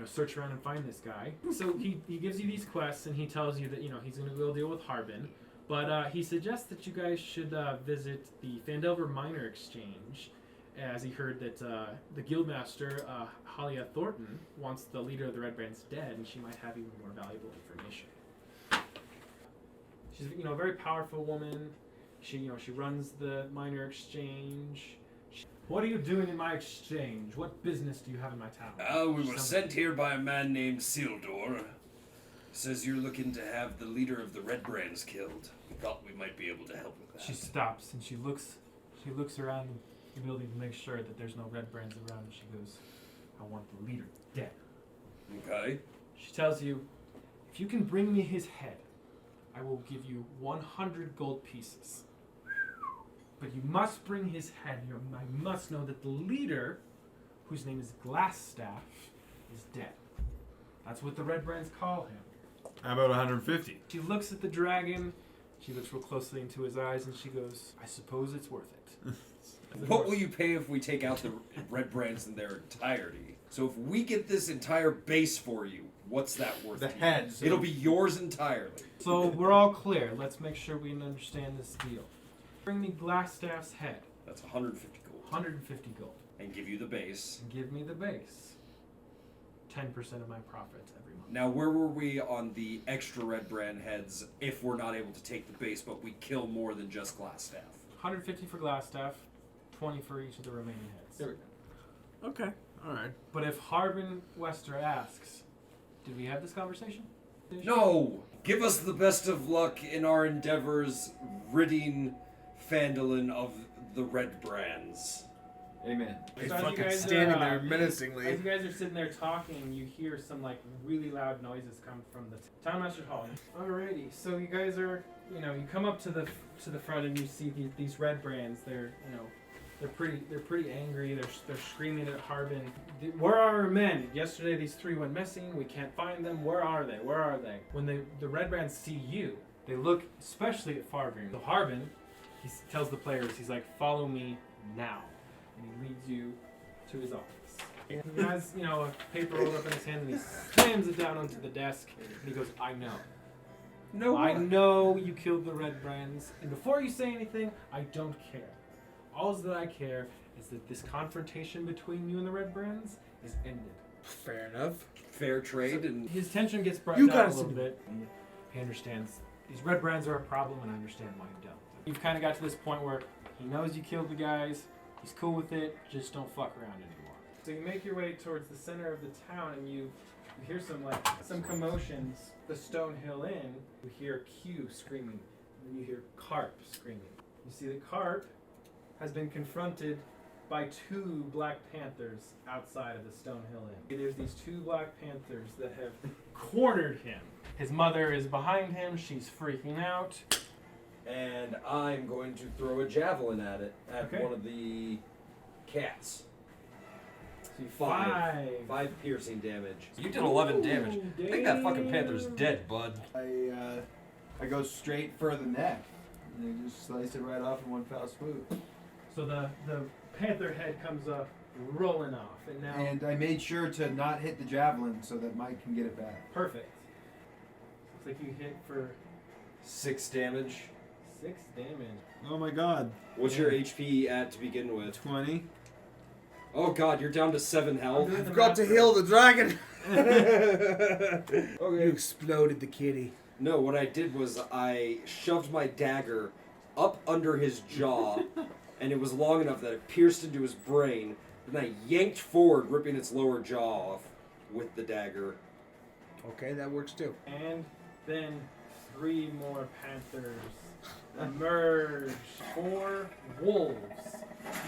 search around and find this guy. So he gives you these quests, and he tells you that, he's going to go deal with Harbin. But he suggests that you guys should visit the Phandelvar Minor Exchange, as he heard that the guildmaster, Halia Thornton, wants the leader of the Red Brands dead, and she might have even more valuable information. She's a very powerful woman. She runs the minor exchange. What are you doing in my exchange? What business do you have in my town? We were sent here by a man named Sildor. Says you're looking to have the leader of the Red Brands killed. We thought we might be able to help with that. She stops and she looks around. the building to make sure that there's no red brands around. And she goes, I want the leader dead. Okay. She tells you, if you can bring me his head, I will give you 100 gold pieces. But you must bring his head. I must know that the leader, whose name is Glassstaff, is dead. That's what the red brands call him. How about 150? She looks at the dragon. She looks real closely into his eyes, and she goes, I suppose it's worth it. What will you pay if we take out the red brands in their entirety? So if we get this entire base for you, what's that worth? The to you? head. It'll be yours entirely. So we're all clear. Let's make sure we understand this deal. Bring me Glassstaff's head. That's 150 gold. 150 gold. And give you the base. And give me the base. 10% of my profits every month. Now, where were we on the extra red brand heads if we're not able to take the base, but we kill more than just Glassstaff? 150 for Glassstaff, 20 for each of the remaining heads. There we go. Okay. All right. But if Harbin Wester asks, did we have this conversation? No! Give us the best of luck in our endeavors ridding Phandelvar of the red brands. Amen. He's So as you fucking guys standing are, there As menacingly. you guys are sitting there talking, you hear some like really loud noises come from the townmaster's hall. Alrighty, so you guys are, you come up to the front and you see these red brands. They're, they're pretty angry. They're screaming at Harbin. Where are our men? Yesterday these 3 went missing. We can't find them. Where are they? Where are they? When the red brands see you, they look especially at Harbin. So Harbin, he tells the players, he's like, follow me now. And he leads you to his office. He has, a paper rolled up in his hand and he slams it down onto the desk and he goes, I know. No, I know you killed the red brands, and before you say anything, I don't care. All that I care is that this confrontation between you and the red brands is ended. Fair enough. Fair trade and His tension gets brought You down gotta a little see- bit. He understands these red brands are a problem, and I understand why you don't. You've kind of got to this point where he knows you killed the guys. He's cool with it. Just don't fuck around anymore. So you make your way towards the center of the town, and you hear some commotions. The Stone Hill Inn. You hear Q screaming, and then you hear Carp screaming. You see that Carp has been confronted by 2 Black Panthers outside of the Stone Hill Inn. There's these 2 Black Panthers that have cornered him. His mother is behind him. She's freaking out. and I'm going to throw a javelin at it Okay. one of the cats. So you 5 piercing damage. You did 11 damage. I think that fucking panther's dead, bud. I go straight for the neck. And I just slice it right off in one foul swoop. So the panther head comes up, rolling off, and now And I made sure to not hit the javelin so that Mike can get it back. perfect. Looks like you hit for 6 damage. 6 damage. Oh my god. What's your HP at to begin with? 20. Oh god, you're down to 7 health. I forgot to heal the dragon. Okay. You exploded the kitty. No, what I did was I shoved my dagger up under his jaw, and it was long enough that it pierced into his brain. Then I yanked forward, ripping its lower jaw off with the dagger. Okay, that works too. And then 3 more panthers emerge. 4 wolves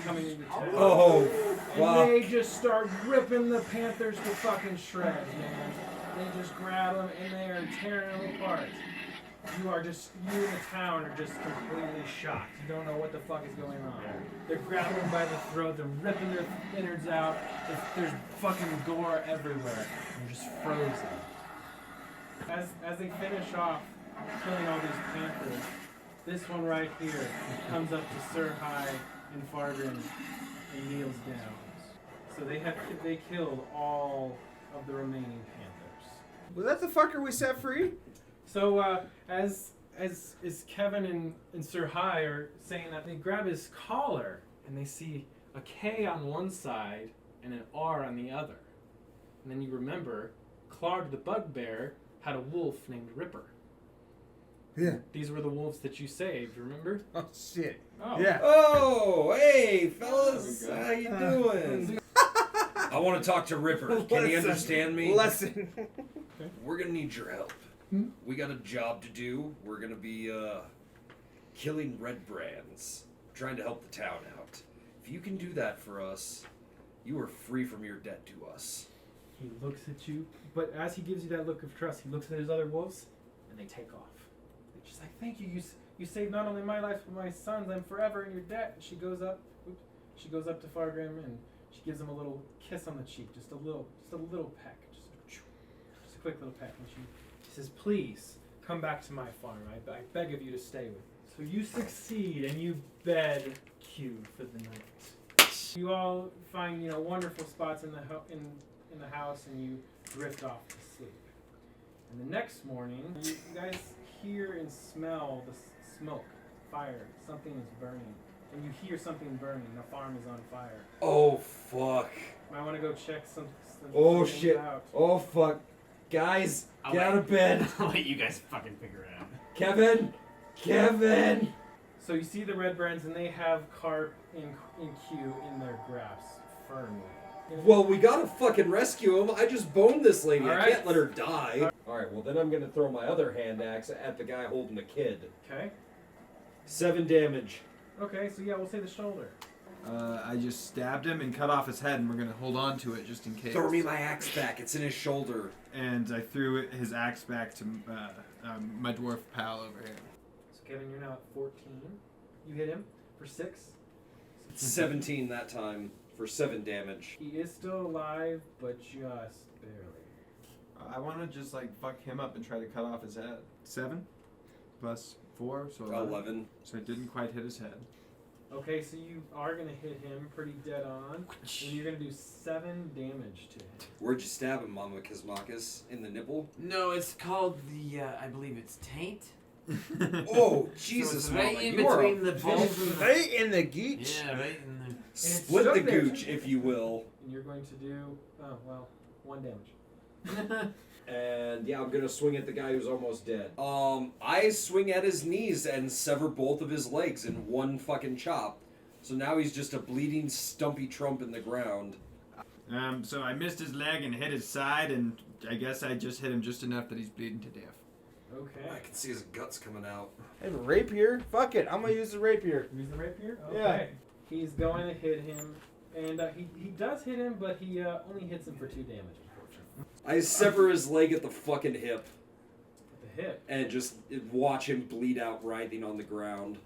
coming into town. Oh, And fuck. they just start ripping the panthers to fucking shreds, man. They just grab them and they are tearing them apart. You and the town are just completely shocked. You don't know what the fuck is going on. They're grabbing them by the throat, they're ripping their innards out. There's fucking gore everywhere. They're just frozen. As they finish off killing all these panthers, this one right here comes up to Sir High and Fargren and kneels down. So they killed all of the remaining panthers. Was that the fucker we set free? So as Kevin and Sir High are saying that, they grab his collar and they see a K on one side and an R on the other. And then you remember Clark the Bugbear had a wolf named Ripper. Yeah. These were the wolves that you saved, remember? Oh shit. Oh. Yeah. Oh, hey, fellas. How you doing? I want to talk to Ripper. Can he understand me? Lesson. We're going to need your help. We got a job to do. We're going to be killing red brands. Trying to help the town out. if you can do that for us, you are free from your debt to us. He looks at you, but as he gives you that look of trust, he looks at his other wolves, and they take off. They're just like, thank you. You saved not only my life but my son's. I'm forever in your debt. And she goes up. She goes up to Fargrim and she gives him a little kiss on the cheek, just a little peck, just a quick little peck, and she says, "Please come back to my farm. I beg of you to stay with me." So you succeed and you bed Q for the night. You all find wonderful spots in the house, and you drift off to sleep. And the next morning, you guys hear and smell the smoke, fire. Something is burning. And you hear something burning. The farm is on fire. Oh, fuck. Might want to go check some Oh, things shit. out. Oh, fuck. Guys, get out of bed. I'll let you guys fucking figure it out. Kevin! So you see the red brands, and they have carp in Q in their grasp firmly. Well, we gotta fucking rescue him. I just boned this lady. All I right. can't let her die. Alright, well then I'm gonna throw my other hand axe at the guy holding the kid. Okay. 7 damage. Okay, so yeah, we'll say the shoulder. I just stabbed him and cut off his head, and we're gonna hold on to it just in case. Throw me my axe back. It's in his shoulder. And I threw his axe back to my dwarf pal over here. So Kevin, you're now at 14. You hit him for 6. 17 that time for 7 damage. He is still alive, but just barely. I want to just fuck him up and try to cut off his head. 7 plus 4, so 11. So I didn't quite hit his head. Okay, so you are gonna hit him pretty dead on, and you're gonna do 7 damage to him. Where'd you stab him, Mama Kizmakis? In the nipple? No, it's called the, I believe it's taint. Oh, Jesus, so it's right Mama, in you are between the bones and the... Right in the geech. Yeah, right in the... Split the stuck there. gooch, if you will. And you're going to do, 1 damage. And yeah, I'm gonna swing at the guy who's almost dead. I swing at his knees and sever both of his legs in one fucking chop. So now he's just a bleeding, stumpy trump in the ground. So I missed his leg and hit his side, and I guess I just hit him just enough that he's bleeding to death. Okay. I can see his guts coming out. I have a rapier. Fuck it. I'm gonna use the rapier. Use the rapier? Okay. Yeah. He's going to hit him, and he does hit him, but he only hits him for 2 damage, unfortunately. I sever his leg at the fucking hip. At the hip? And just watch him bleed out writhing on the ground.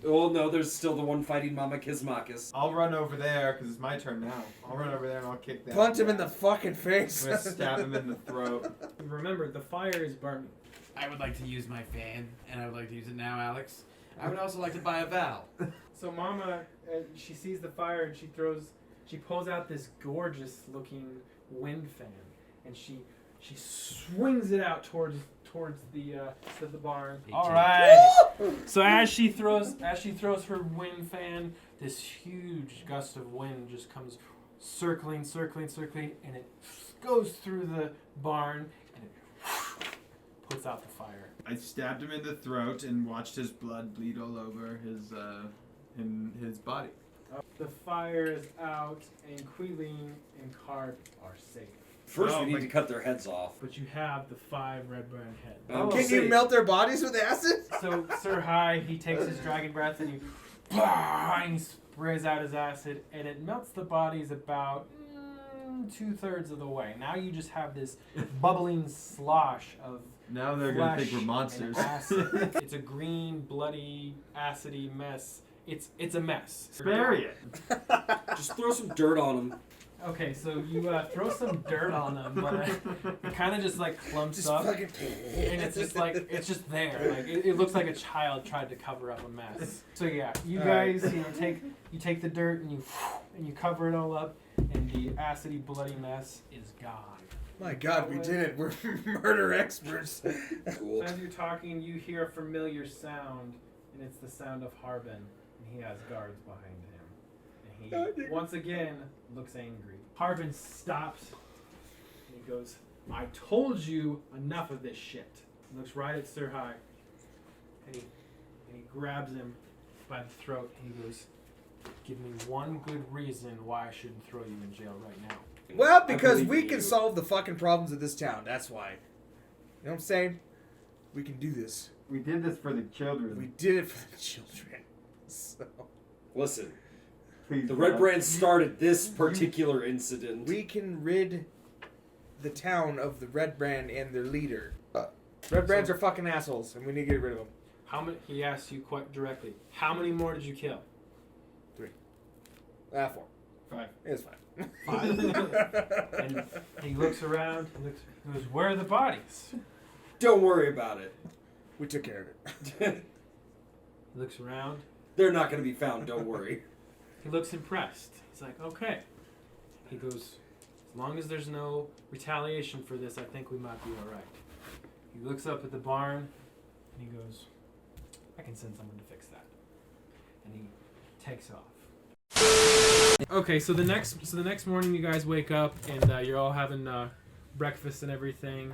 Oh no, there's still the one fighting Mama Kizmakis. I'll run over there, because it's my turn now. I'll run over there and I'll kick that. Punch him in the fucking face. I'm going to stab him in the throat. Remember, the fire is burning. I would like to use my fan, and I would like to use it now, Alex. I would also like to buy a Val. So Mama, she sees the fire, and she pulls out this gorgeous looking wind fan, and she swings it out towards the barn. All right. So as she throws her wind fan, this huge gust of wind just comes circling, and it goes through the barn, and it puts out the fire. I stabbed him in the throat and watched his blood bleed all over his body. The fire is out, and Queeling and Carp are safe. First, we need to cut their heads off. But you have the 5 red brown heads. Can you melt their bodies with acid? So Sir High, he takes his dragon breath and he sprays out his acid, and it melts the bodies about 2/3 of the way. Now you just have this bubbling slosh of Now they're going to flesh think we're monsters. and acid. It's a green, bloody, acidy mess. It's a mess. Bury it. Just throw some dirt on him. Okay, so you throw some dirt on them, but it kind of just clumps up, and it's just there. Like it looks like a child tried to cover up a mess. So yeah, you guys, take the dirt and you cover it all up, and the acidy, bloody mess is gone. My God, we did it. We're murder experts. Cool. As you're talking, you hear a familiar sound, and it's the sound of Harbin, and he has guards behind him. And he once again looks angry. Harbin stops, and he goes, "I told you enough of this shit." He looks right at Sir High, and he grabs him by the throat, and he goes, "Give me one good reason why I shouldn't throw you in jail right now." Well, because believe we in can you. solve the fucking problems of this town. That's why. You know what I'm saying? We can do this. We did this for the children. We did it for the children. So. Listen, Please The Red God. Brand started this particular incident. We can rid the town of the Red Brand and their leader. Red Brands are fucking assholes, and we need to get rid of them. How many? He asked you quite directly. How many more did you kill? 4. 5. It's fine. 5. And he looks around. He goes, "Where are the bodies?" Don't worry about it. We took care of it. He looks around. They're not going to be found, don't worry. He looks impressed. He's like, "Okay." He goes, "As long as there's no retaliation for this, I think we might be all right." He looks up at the barn, and he goes, "I can send someone to fix that." And he takes off. Okay, so the next morning, you guys wake up and you're all having breakfast and everything,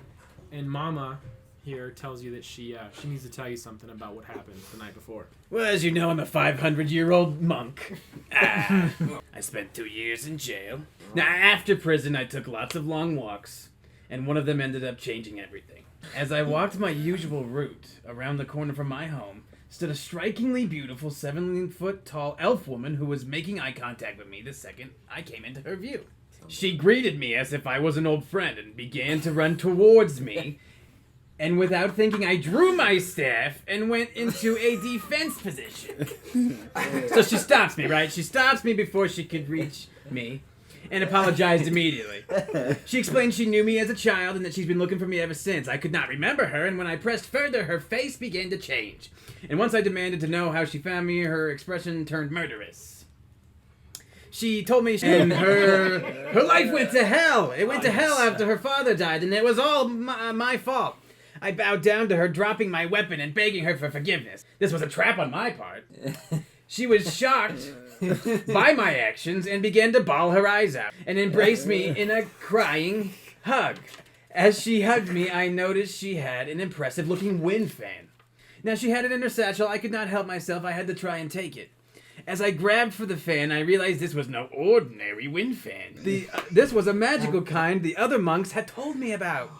and Mama here tells you that she needs to tell you something about what happened the night before. Well, as you know, I'm a 500-year-old monk. I spent 2 years in jail. Now, after prison, I took lots of long walks, and one of them ended up changing everything. As I walked my usual route, around the corner from my home stood a strikingly beautiful 7-foot-tall elf woman who was making eye contact with me the second I came into her view. She greeted me as if I was an old friend and began to run towards me. And without thinking, I drew my staff and went into a defense position. So she stops me, right? She stops me before she could reach me and apologized immediately. She explained she knew me as a child and that she's been looking for me ever since. I could not remember her, and when I pressed further, her face began to change. And once I demanded to know how she found me, her expression turned murderous. She told me and her life went to hell. It went to hell after her father died, and it was all my fault. I bowed down to her, dropping my weapon and begging her for forgiveness. This was a trap on my part. She was shocked by my actions and began to bawl her eyes out and embrace me in a crying hug. As she hugged me, I noticed she had an impressive-looking wind fan. Now, she had it in her satchel. I could not help myself. I had to try and take it. As I grabbed for the fan, I realized this was no ordinary wind fan. This was a magical kind the other monks had told me about.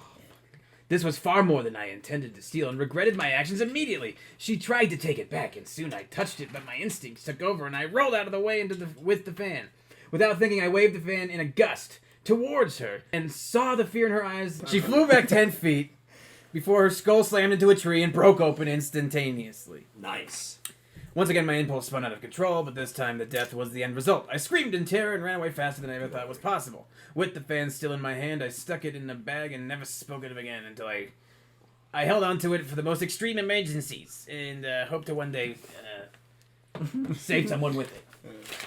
This was far more than I intended to steal and regretted my actions immediately. She tried to take it back, and soon I touched it, but my instincts took over, and I rolled out of the way with the fan. Without thinking, I waved the fan in a gust towards her and saw the fear in her eyes. She flew back 10 feet before her skull slammed into a tree and broke open instantaneously. Nice. Once again, my impulse spun out of control, but this time the death was the end result. I screamed in terror and ran away faster than I ever thought was possible. With the fan still in my hand, I stuck it in a bag and never spoke of it again until I held on to it for the most extreme emergencies and hope to one day save someone with it.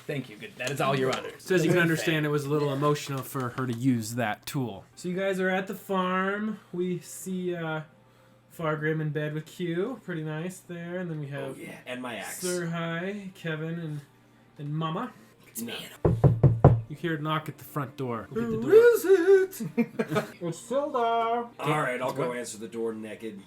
Thank you. Good. That is all, Your Honor. So as you can understand, it was a little emotional for her to use that tool. So you guys are at the farm. We see Fargrim in bed with Q. Pretty nice there. And then we have and my axe. Sir Hi, Kevin, and Mama. No. You hear a knock at the front door. Who is it? It's Sildar. Alright, I'll go answer the door naked.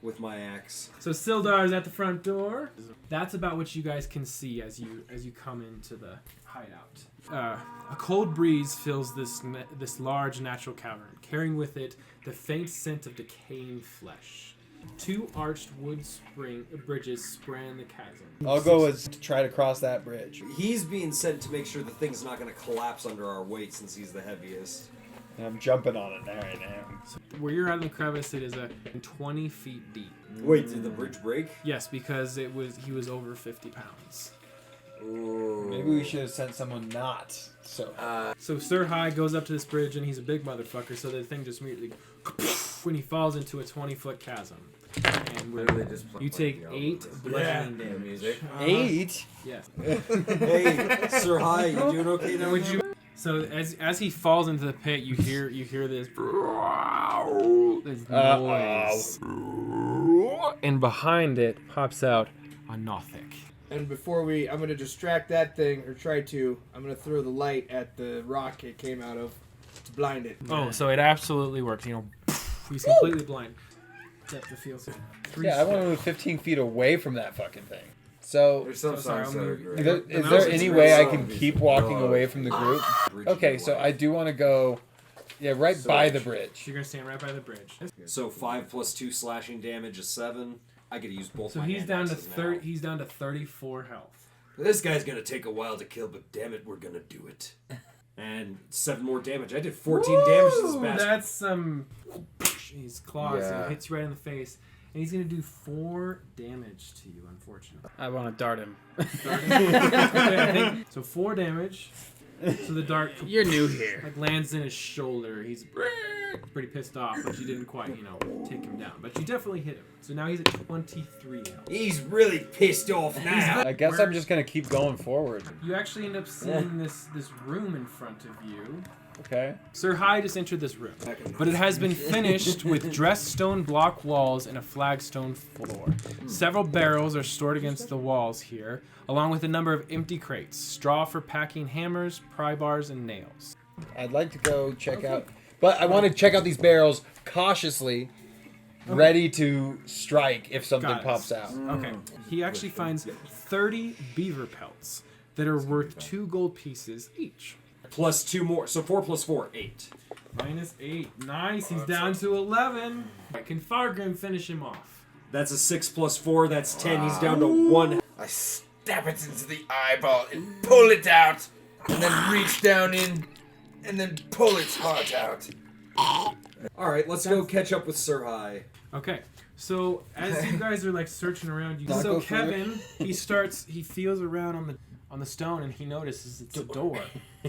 With my axe. So Sildar is at the front door. That's about what you guys can see as you come into the hideout. A cold breeze fills this large natural cavern, carrying with it the faint scent of decaying flesh. 2 arched wood bridges span the chasm. I'll go as to try to cross that bridge. He's being sent to make sure the thing's not going to collapse under our weight since he's the heaviest. And I'm jumping on it right now. So where you're at in the crevice, it is 20 feet deep. Wait, did the bridge break? Yes, because he was over 50 pounds. Ooh. Maybe we should have sent someone not so. So Sir High goes up to this bridge, and he's a big motherfucker, so the thing just immediately when he falls into a 20-foot chasm. And you take 8 bludgeoning damage. 8? Yes. Hey, Sir High, you doing okay now? So as he falls into the pit, you hear this noise, and behind it pops out a Nothic. And before I'm going to distract that thing, or try to, I'm going to throw the light at the rock it came out of to blind it. Oh, so it absolutely works. You know, he's completely blind. Depth of field. Yeah, I want to move 15 feet away from that fucking thing. So, There's some signs that are great. is there any way I can keep walking away from the group? Okay, so I do want to go, right by the bridge. You're gonna stand right by the bridge. So 5 plus 2 slashing damage is 7. I could use both. So my he's hand down to axes now. He's down to 34 health. This guy's gonna take a while to kill, but damn it, we're gonna do it. And 7 more damage. I did 14 damage to this bastard. That's some. His claws Yeah. hits you right in the face, and he's gonna do 4 damage to you. Unfortunately. I want to dart him. Okay, so 4 damage. So the dart. You're new here. Like lands in his shoulder. He's pretty pissed off, but you didn't quite, take him down. But you definitely hit him. So now he's at 23 health. He's really pissed off now. I guess I'm just gonna keep going forward. You actually end up seeing this room in front of you. Okay. Sir High just entered this room, but it has been finished with dressed stone block walls and a flagstone floor. Several barrels are stored against the walls here, along with a number of empty crates, straw for packing hammers, pry bars, and nails. I'd like to go check out, but I want to check out these barrels cautiously, ready to strike if something Got it. pops out. Okay. He actually finds 30 beaver pelts that are worth 2 gold pieces each. Plus 2 more. So 4 plus 4, 8. Minus 8. Nice. He's down to 11. Can Fargrim finish him off? That's a 6 plus 4. That's 10. He's down to 1. I stab it into the eyeball and pull it out, and then reach down in, and then pull its heart out. Alright, let's go catch up with Sir High. Okay. So as you guys are searching around, Not so go for Kevin, he feels around on the stone and he notices it's a door,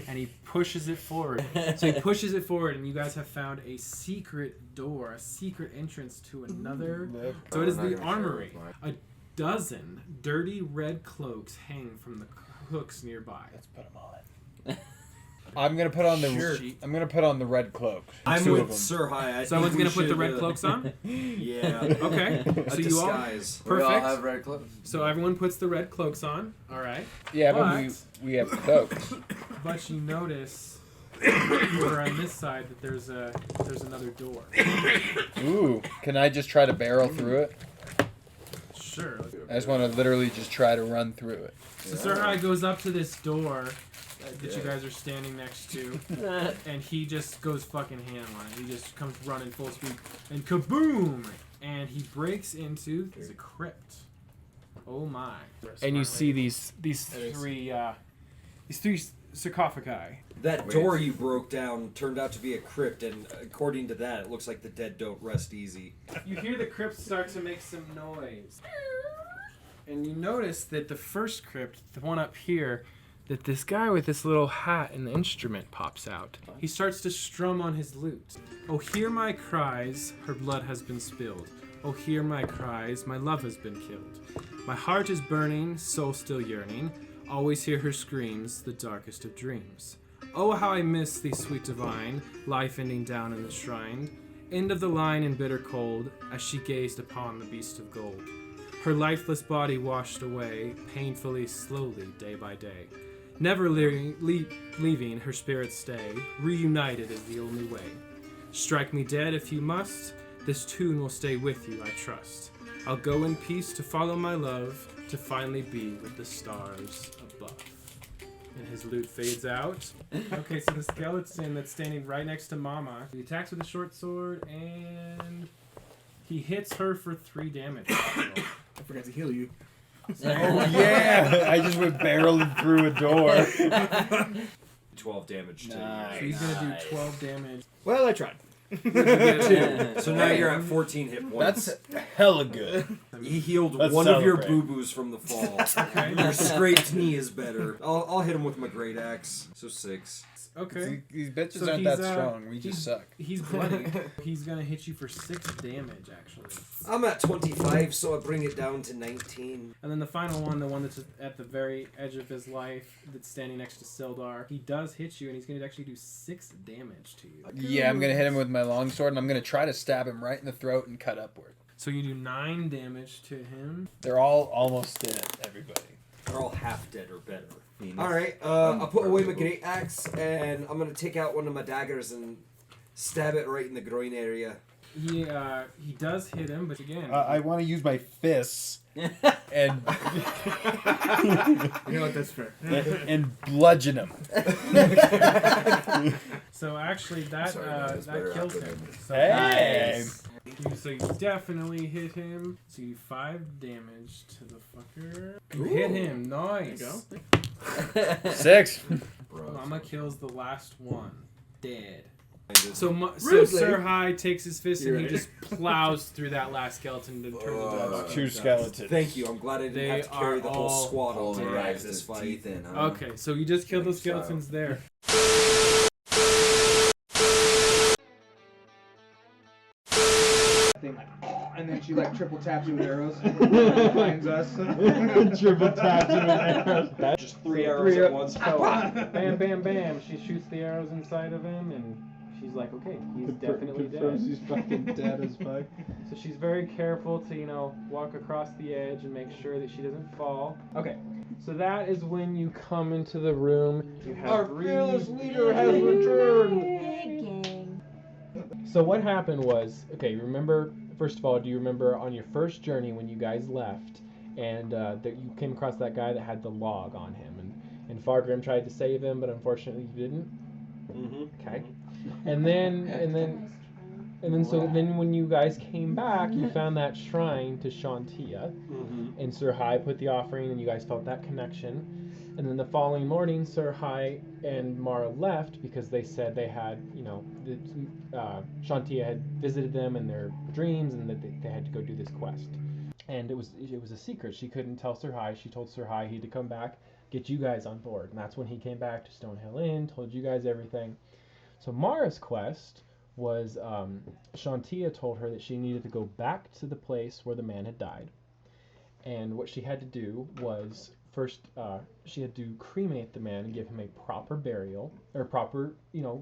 and he pushes it forward. So he pushes it forward, and you guys have found a secret door, a secret entrance to another. So it is the armory. A dozen dirty red cloaks hang from the hooks nearby. Let's put them on. I'm gonna put on the I'm gonna put on the red cloak. I'm 2 of with them. Sir High. Someone's gonna put the red cloaks on? Yeah. Okay. So you all disguise. perfect. We all have red clothes. So everyone puts the red cloaks on. All right. Yeah, but we have cloaks. But you notice over on this side that there's another door. Ooh, can I just try to barrel through it? Sure. I just want to literally just try to run through it. So Sir High goes up to this door that you guys are standing next to, and he just goes fucking ham on it. He just comes running full speed, and kaboom! And he breaks into the crypt. Oh my! And you see these three sarcophagi. That door you broke down turned out to be a crypt, and according to that, it looks like the dead don't rest easy. You hear the crypt start to make some noise. And you notice that the first crypt, the one up here, that this guy with this little hat and the instrument pops out. He starts to strum on his lute. Oh, hear my cries, her blood has been spilled. Oh, hear my cries, my love has been killed. My heart is burning, soul still yearning. Always hear her screams, the darkest of dreams. Oh, how I miss thee, sweet divine, life ending down in the shrine. End of the line in bitter cold, as she gazed upon the beast of gold. Her lifeless body washed away, painfully, slowly, day by day. Never leaving her spirit stay, reunited is the only way. Strike me dead if you must, this tune will stay with you, I trust. I'll go in peace to follow my love, to finally be with the stars above. And his lute fades out. Okay, so the skeleton that's standing right next to Mama, he attacks with a short sword, and he hits her for 3 damage. I forgot to heal you. Oh yeah! I just went barreling through a door. 12 damage to So he's gonna do 12 damage. Well, I tried. So now you're at 14 hit points. That's hella good. He healed Let's one of your celebrate. boo-boos from the fall. Okay. Your scraped knee is better. I'll hit him with my great axe. So 6. Okay. These bitches So aren't he's, that strong. We just suck. He's bloody. He's gonna hit you for 6 damage, actually. I'm at 25, so I bring it down to 19. And then the final one, the one that's at the very edge of his life, that's standing next to Sildar, he does hit you, and he's gonna actually do 6 damage to you. Yeah, I'm gonna hit him with my longsword, and I'm gonna try to stab him right in the throat and cut upward. So you do 9 damage to him. They're all almost dead, everybody. They're all half dead or better. Alright, I'll put away my great axe, and I'm gonna take out one of my daggers and stab it right in the groin area. He does hit him, but again... I want to use my fists and You know what? That's fair. and bludgeon him. So actually, that kills him. So Hey! So you definitely hit him. So you do 5 damage to the fucker. You hit him. Nice. There you go. 6. Mama kills the last one. Dead. So Sir High takes his fist and he just plows through that last skeleton and turns into 2 skeletons. Thank you. I'm glad I didn't have to carry the whole squad on to Right, this fight. teeth in, huh? Okay, so you just killed those skeletons there. And then she like triple taps you with arrows. And finds us. Triple taps him with arrows. Just 3 arrows at once. Bam, bam, bam. She shoots the arrows inside of him, and she's like, okay, he's definitely dead. She's fucking dead as fuck. So she's very careful to, walk across the edge and make sure that she doesn't fall. Okay, so that is when you come into the room. You have Our fearless leader has returned. So what happened was, okay, remember, first of all, do you remember on your first journey when you guys left, and that you came across that guy that had the log on him, and Fargrim tried to save him, but unfortunately you didn't? Mm-hmm. Okay. And then when you guys came back, you found that shrine to Shantia, and Sir High put the offering, and you guys felt that connection. And then the following morning, Sir High and Mara left because they said they had, Shantia had visited them in their dreams, and that they had to go do this quest. And it was a secret. She couldn't tell Sir High. She told Sir High he had to come back, get you guys on board, and that's when he came back to Stonehill Inn, told you guys everything. So Mara's quest was Shantia told her that she needed to go back to the place where the man had died. And what she had to do was first she had to cremate the man and give him a proper burial, or proper,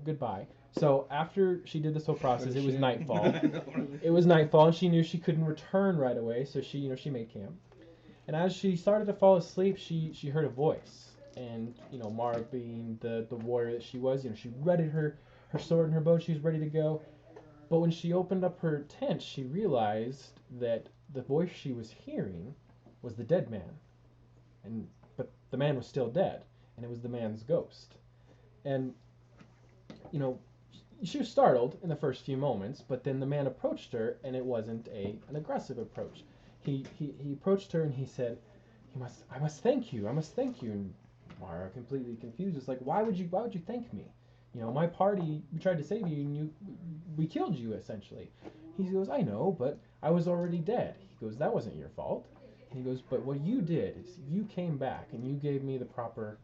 goodbye. So after she did this whole process, it was nightfall. It was nightfall, and she knew she couldn't return right away, so she made camp. And as she started to fall asleep, she heard a voice. And, Mara being the warrior that she was, she readied her sword and her bow, she was ready to go. But when she opened up her tent, she realized that the voice she was hearing was the dead man. But the man was still dead, and it was the man's ghost. And, she was startled in the first few moments, but then the man approached her, and it wasn't an aggressive approach. He approached her and he said, I must thank you. And Mara, completely confused, is like, why would you thank me? My party, we tried to save you, and we killed you, essentially. He goes, I know, but I was already dead. He goes, that wasn't your fault. And he goes, but what you did is you came back and you gave me the proper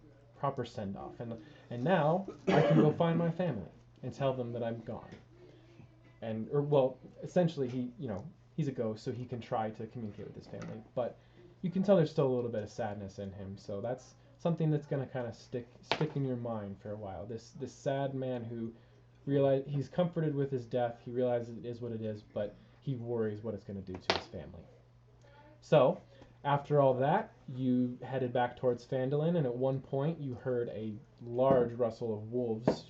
send-off, and now I can go find my family and tell them that I'm gone. Essentially, he's a ghost, so he can try to communicate with his family, but you can tell there's still a little bit of sadness in him, so that's something that's going to kind of stick in your mind for a while. This sad man who he's comforted with his death, he realizes it is what it is, but he worries what it's going to do to his family. So, after all that, you headed back towards Phandelvar, and at one point you heard a large rustle of wolves,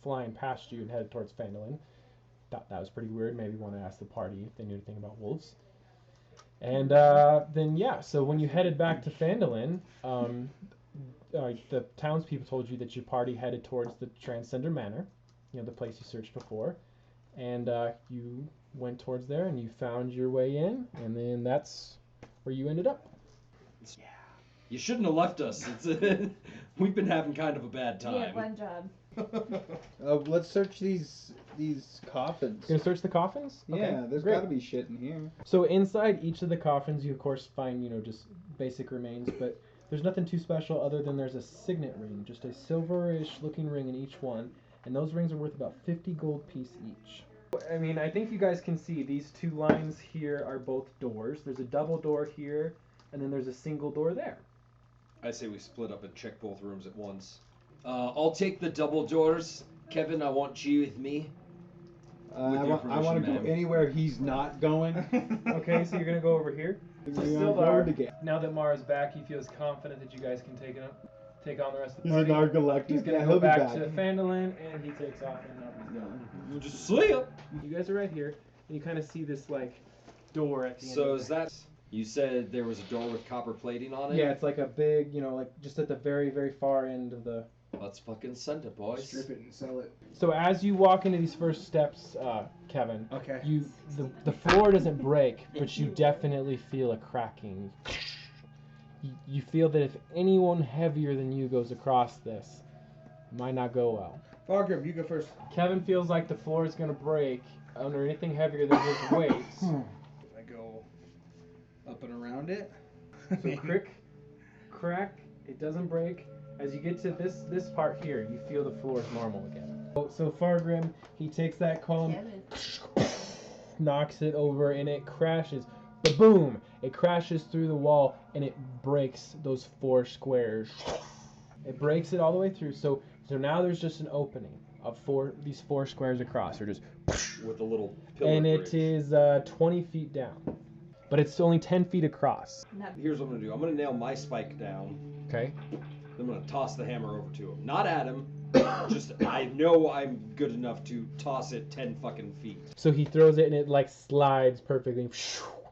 flying past you and headed towards Phandelvar. Thought that was pretty weird. Maybe you want to ask the party if they knew anything about wolves. And so when you headed back to Phandelvar, the townspeople told you that your party headed towards the Transcender Manor, the place you searched before, and you went towards there and you found your way in, and then that's where you ended up. Yeah. You shouldn't have left us. We've been having kind of a bad time. You had one job. Let's search these coffins. You're gonna search the coffins? Yeah, Okay, there's great. got to be shit in here. So inside each of the coffins, you of course find, just basic remains, but there's nothing too special other than there's a signet ring, just a silverish looking ring in each one, and those rings are worth about 50 gold piece each. I mean, I think you guys can see these two lines here are both doors. There's a double door here, and then there's a single door there. I say we split up and check both rooms at once. I'll take the double doors. Kevin, I want you with me. I want to go anywhere he's not going. Okay, so you're gonna go over here. We're Still gonna are. go together. Now that Mara's back, he feels confident that you guys can take on the rest of the He's party. an Nargalactic. He's gonna Yeah, go he'll be back back. to Phandelvar, and he takes off, and now he's gone. We'll just sleep. You guys are right here, and you kind of see this door at the end. So of is that? You said there was a door with copper plating on it? Yeah, it's like a big, like just at the very, very far end of the... Let's fucking send it, boys. Strip it and sell it. So as you walk into these first steps, Kevin, Okay. The floor doesn't break, but you definitely feel a cracking. You feel that if anyone heavier than you goes across this, it might not go well. Fargrim, you go first. Kevin feels like the floor is going to break under anything heavier than his weight. I go up and around it. So crack, it doesn't break. As you get to this part here, you feel the floor is normal again. So Fargrim, he takes that column, knocks it over, and it crashes. Boom! It crashes through the wall, and it breaks those 4 squares. It breaks it all the way through. So now there's just an opening of these 4 squares across. Or just with a little pillar and bridge. it is 20 feet down, but it's only 10 feet across. Here's what I'm gonna do. I'm gonna nail my spike down. Okay. I'm gonna toss the hammer over to him. Not at him. Just I know I'm good enough to toss it 10 fucking feet. So he throws it and it like slides perfectly,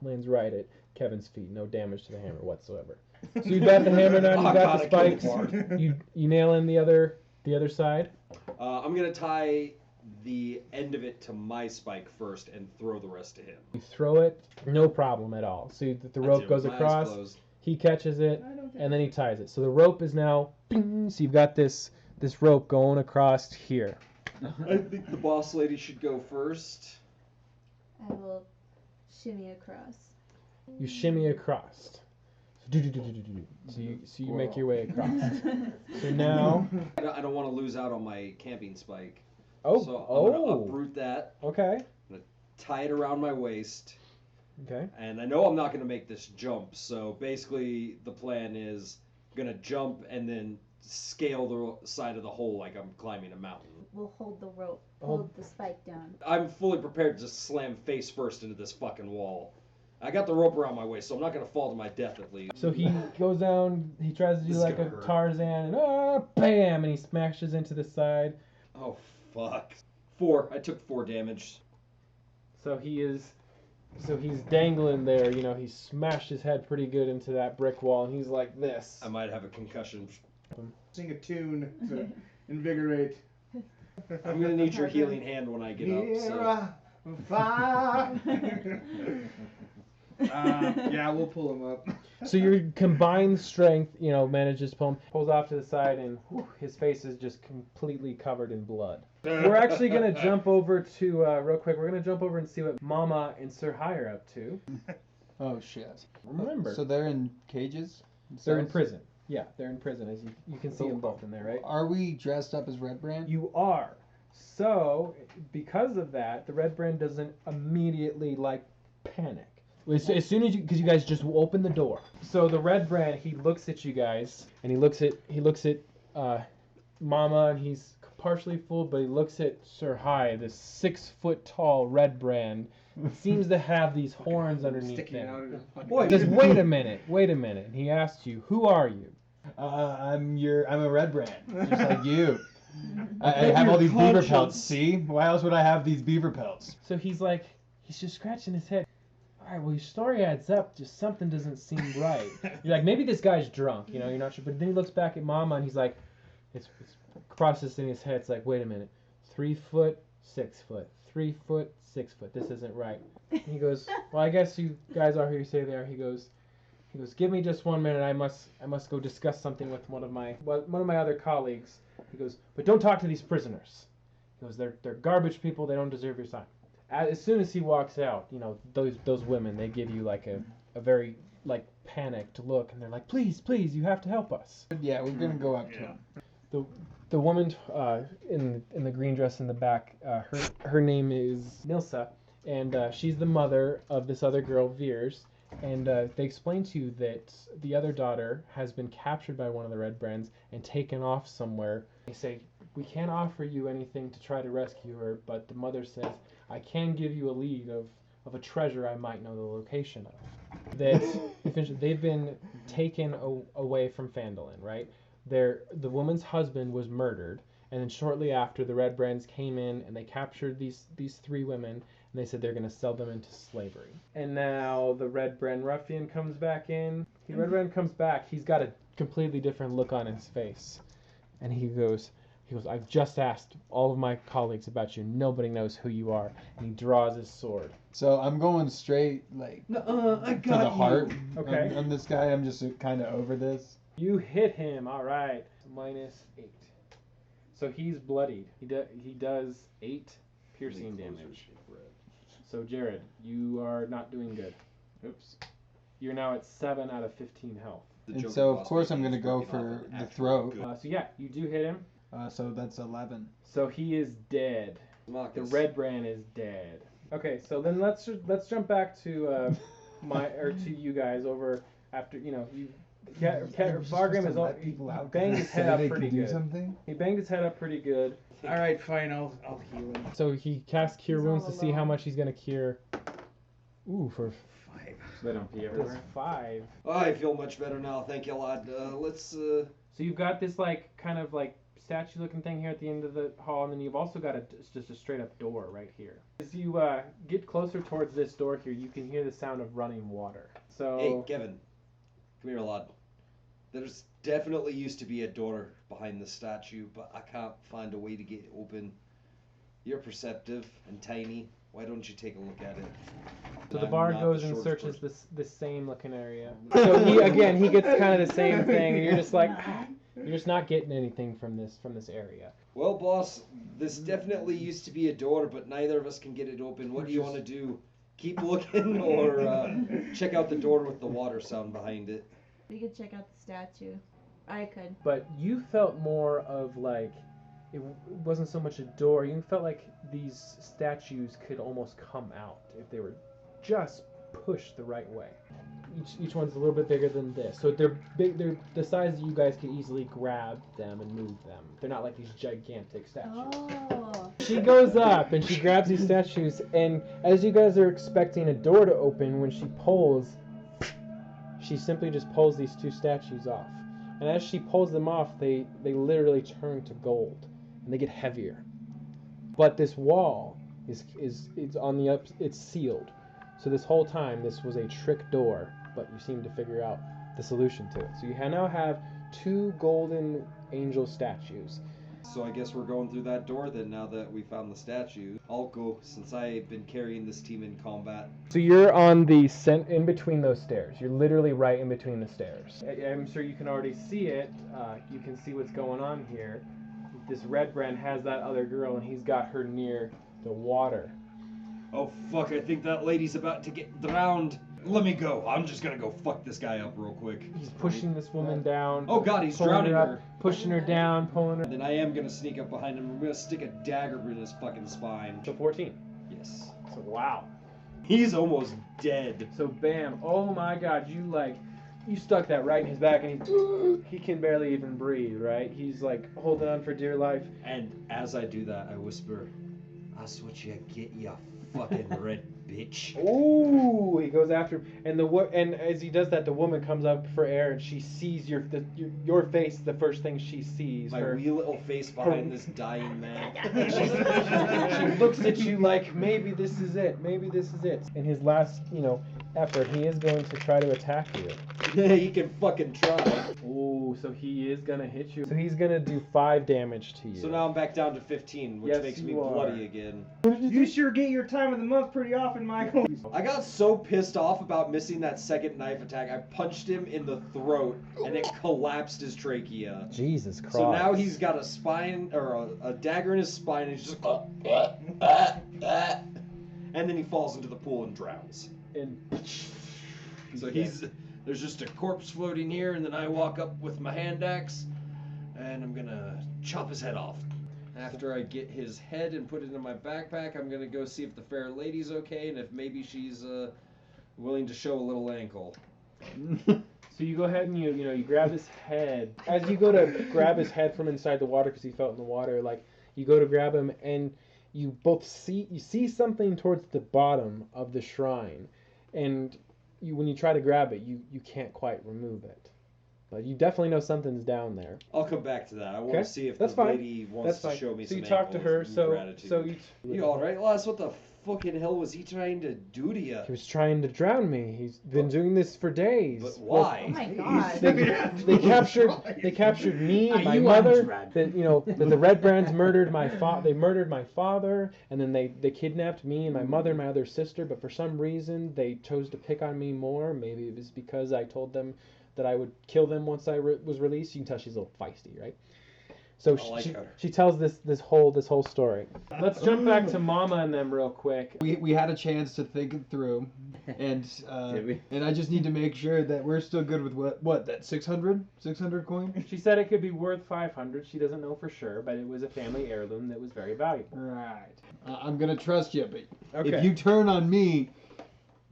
lands right at Kevin's feet. No damage to the hammer whatsoever. So you got the hammer down, you got the spikes. You nail in the other side. I'm gonna tie the end of it to my spike first and throw the rest to him. You throw it, no problem at all. So the rope goes across. He catches it and then he ties it. So the rope is now, bing, so you've got this rope going across here. I think the boss lady should go first. I will shimmy across. You shimmy across. So you make your way across. So now... I don't want to lose out on my camping spike. Oh, so I'm going to uproot that. Okay. I'm going to tie it around my waist. Okay. And I know I'm not going to make this jump, so basically the plan is I'm going to jump and then scale the side of the hole like I'm climbing a mountain. We'll hold the rope, hold the spike down. I'm fully prepared to slam face first into this fucking wall. I got the rope around my waist, so I'm not going to fall to my death at least. So he goes down, he tries to do like a Tarzan, and bam, and he smashes into the side. Oh, fuck. 4. I took 4 damage. So he's dangling there, he smashed his head pretty good into that brick wall, and he's like this. I might have a concussion. Sing a tune to invigorate. I'm going to need your healing hand when I get up. Yeah, we'll pull him up. So your combined strength, manages to pull him, pulls off to the side, and his face is just completely covered in blood. We're actually going to jump over to, real quick, we're going to jump over and see what Mama and Sir High are up to. Oh, shit. Remember. So they're in cages? They're in prison. Yeah, they're in prison, as you can see them both in there, right? Are we dressed up as Red Brand? You are. So, because of that, the Red Brand doesn't immediately, panic. As soon as because you guys just open the door. So the Red Brand, he looks at you guys, and he looks at Mama, and he's partially fooled, but he looks at Sir High, this 6-foot-tall Red Brand. Seems to have these horns underneath him. Boy, just wait a minute. And he asks you, "Who are you?" I'm a Red Brand, just like you. I have all these beaver pelts. See? Why else would I have these beaver pelts? So he's just scratching his head. All right, well, your story adds up. Just something doesn't seem right. You're like, maybe this guy's drunk. You're not sure. But then he looks back at Mama and he's like, it's processing his head. It's like, wait a minute, 3 foot, 6 foot, 3 foot, 6 foot. This isn't right. And he goes, well, I guess you guys are who you say they are. He goes, give me just 1 minute. I must go discuss something with one of my other colleagues. He goes, but don't talk to these prisoners. He goes, they're garbage people. They don't deserve your time. As soon as he walks out, those women, they give you a very panicked look, and they're like, please, you have to help us. Yeah, we're gonna go up to him. The woman in the green dress in the back, her name is Nilsa, and she's the mother of this other girl, Veers. And they explain to you that the other daughter has been captured by one of the Red Brands and taken off somewhere. They say, we can't offer you anything to try to rescue her, but the mother says, I can give you a lead of a treasure I might know the location of. That they've been taken away from Phandelvar, right? The woman's husband was murdered, and then shortly after, the Red Brands came in and they captured these 3 women, and they said they're going to sell them into slavery. And now the Red Brand Ruffian comes back in. The Red Brand comes back. He's got a completely different look on his face. And he goes, I've just asked all of my colleagues about you. Nobody knows who you are. And he draws his sword. So I'm going straight, like, I to the heart. Okay. On this guy, I'm just kind of over this. You hit him. All right. -8. So he's bloodied. He does 8 piercing damage. So Jared, you are not doing good. Oops. You're now at 7 out of 15 health. And so, of course, I'm going to go for the throat. So yeah, you do hit him. So that's 11. So he is dead. Marcus. The Red Brand is dead. Okay, so then let's jump back to to you guys over after you. Fargrim is all, he banged his head up pretty good. He banged his head up pretty good. All right, fine. I'll heal him. So he casts Cure Wounds to see how much he's gonna cure. Ooh, for 5. They don't pee everywhere. 5. Oh, I feel much better now. Thank you, lad. Let's. So you've got this kind of statue-looking thing here at the end of the hall, and then you've also got just a straight-up door right here. As you get closer towards this door here, you can hear the sound of running water. So. Hey, Kevin. Come here, lad. There's definitely used to be a door behind the statue, but I can't find a way to get it open. You're perceptive and tiny. Why don't you take a look at it? So the bard goes and searches this same looking area. So he gets kind of the same thing, and you're just like, you're just not getting anything from this area. Well, boss, this definitely used to be a door, but neither of us can get it open. What do you want to do? Keep looking, or check out the door with the water sound behind it? We could check out the statue. I could. But you felt more of it wasn't so much a door. You felt like these statues could almost come out if they were just pushed the right way. Each one's a little bit bigger than this, so they're big. They're the size that you guys could easily grab them and move them. They're not like these gigantic statues. Oh. She goes up and she grabs these statues, and as you guys are expecting a door to open, when she pulls, she simply just pulls these 2 statues off. And as she pulls them off, they literally turn to gold, and they get heavier. But this wall is on the up. It's sealed. So this whole time, this was a trick door, but you seem to figure out the solution to it. So you now have 2 golden angel statues. So I guess we're going through that door then, now that we found the statue. I'll go, since I've been carrying this team in combat. So you're on the in between those stairs. You're literally right in between the stairs. I'm sure you can already see it. You can see what's going on here. This Red Brand has that other girl, and he's got her near the water. Oh fuck, I think that lady's about to get drowned. Let me go. I'm just gonna go fuck this guy up real quick. He's pushing this woman down. Oh god, he's pulling drowning her. her. Pushing her down, pulling her. And then I am gonna sneak up behind him. I'm gonna stick a dagger in his fucking spine. So 14. Yes. So wow. He's almost dead. So bam. Oh my god, you stuck that right in his back, and he can barely even breathe, right? He's holding on for dear life. And as I do that, I whisper, "That's what you get, you fucking red bitch." Ooh, he goes after him, and as he does that, the woman comes up for air, and she sees your face. The first thing she sees, My wee little face behind this dying man. she looks at you like, maybe this is it. Maybe this is it. In his last, effort, he is going to try to attack you. Yeah, he can fucking try. Ooh, so he is gonna hit you. So he's gonna do 5 damage to you. So now I'm back down to 15, which Yes, makes me you are. bloody again. You sure get your time of the month pretty often, Michael. I got so pissed off about missing that second knife attack, I punched him in the throat, and it collapsed his trachea. Jesus Christ. So now he's got a spine, or a dagger in his spine, and he's just and then he falls into the pool and drowns. And so there's just a corpse floating here, and then I walk up with my hand axe, and I'm gonna chop his head off. After I get his head and put it in my backpack, I'm gonna go see if the fair lady's okay, and if maybe she's willing to show a little ankle. So you go ahead and you grab his head. As you go to grab his head from inside the water, because he felt in the water, you go to grab him, and you both see something towards the bottom of the shrine, and when you try to grab it, you can't quite remove it. but you definitely know something's down there. I'll come back to that. I want Okay, to see if that's the fine. lady wants That's to show me so some you talk to ankles her. and So gratitude. You all right, lass? What the fucking hell was he trying to do to you? He was trying to drown me. He's been doing this for days. But why? Oh my god. They captured me and my you mother. undread? That that the Red Brands murdered my They murdered my father, and then they kidnapped me and my mother and my other sister. But for some reason, they chose to pick on me more. Maybe it was because I told them that I would kill them once I was released. You can tell she's a little feisty, right? So she tells this whole story. Let's jump back to Mama and them real quick. We had a chance to think it through, and and I just need to make sure that we're still good with what that 600 coin. She said it could be worth 500. She doesn't know for sure, but it was a family heirloom that was very valuable. Right. I'm gonna trust you, but Okay. if you turn on me,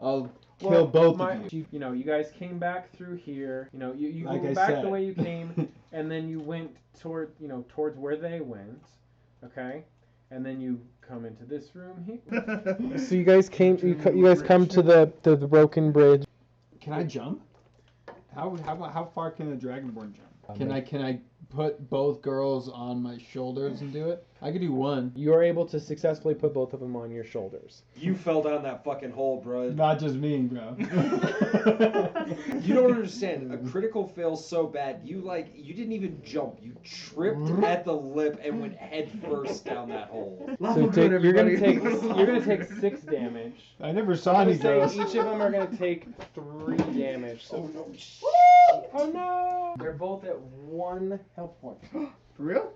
I'll kill both of you. You guys came back through here. You Like go I back said. the way you came, and then you went towards where they went. Okay, and then you come into this room here. So you guys came. You guys come to the broken bridge. Can I jump? How far can a dragonborn jump? Can I put both girls on my shoulders and do it? I could do one. You are able to successfully put both of them on your shoulders. You fell down that fucking hole, bro. Not just me, bro. You don't understand. A critical fail so bad, you didn't even jump. You tripped at the lip and went head first down that hole. So you're gonna take 6 damage. I never saw any Say girls. each of them are gonna take 3 damage. So. Oh no! They're both at 1 health point. For real?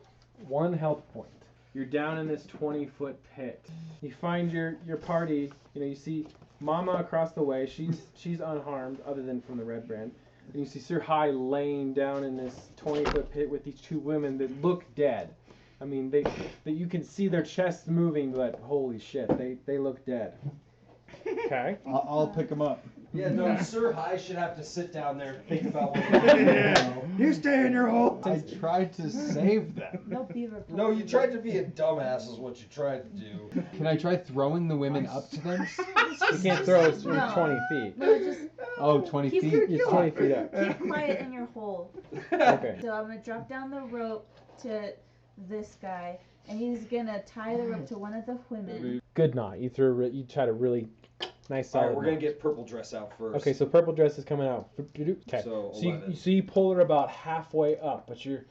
1 health point. You're down in this 20-foot pit. You find your party. You see Mama across the way. She's unharmed, other than from the Red Brand. And you see Sir High laying down in this 20-foot pit with these 2 women that look dead. I mean, you can see their chests moving, but holy shit, they look dead. Okay. I'll pick them up. Yeah, no, Sir High should have to sit down there and think about what he's doing. You stay in your hole. I tried to save them. No beaver. No, you tried to be a dumbass is what you tried to do. Can I try throwing the women up to them? You can't throw it No. 20 feet. No, just Oh, 20 keep feet. It's 20 feet up. keep quiet in your hole. Okay. So I'm gonna drop down the rope to this guy, and he's gonna tie the rope to one of the women. Good knot. You try to really nice solid. Alright, we're gonna knot. get purple dress out first. Okay, so purple dress is coming out. Okay. So, So 11. you pull her about halfway up, but you're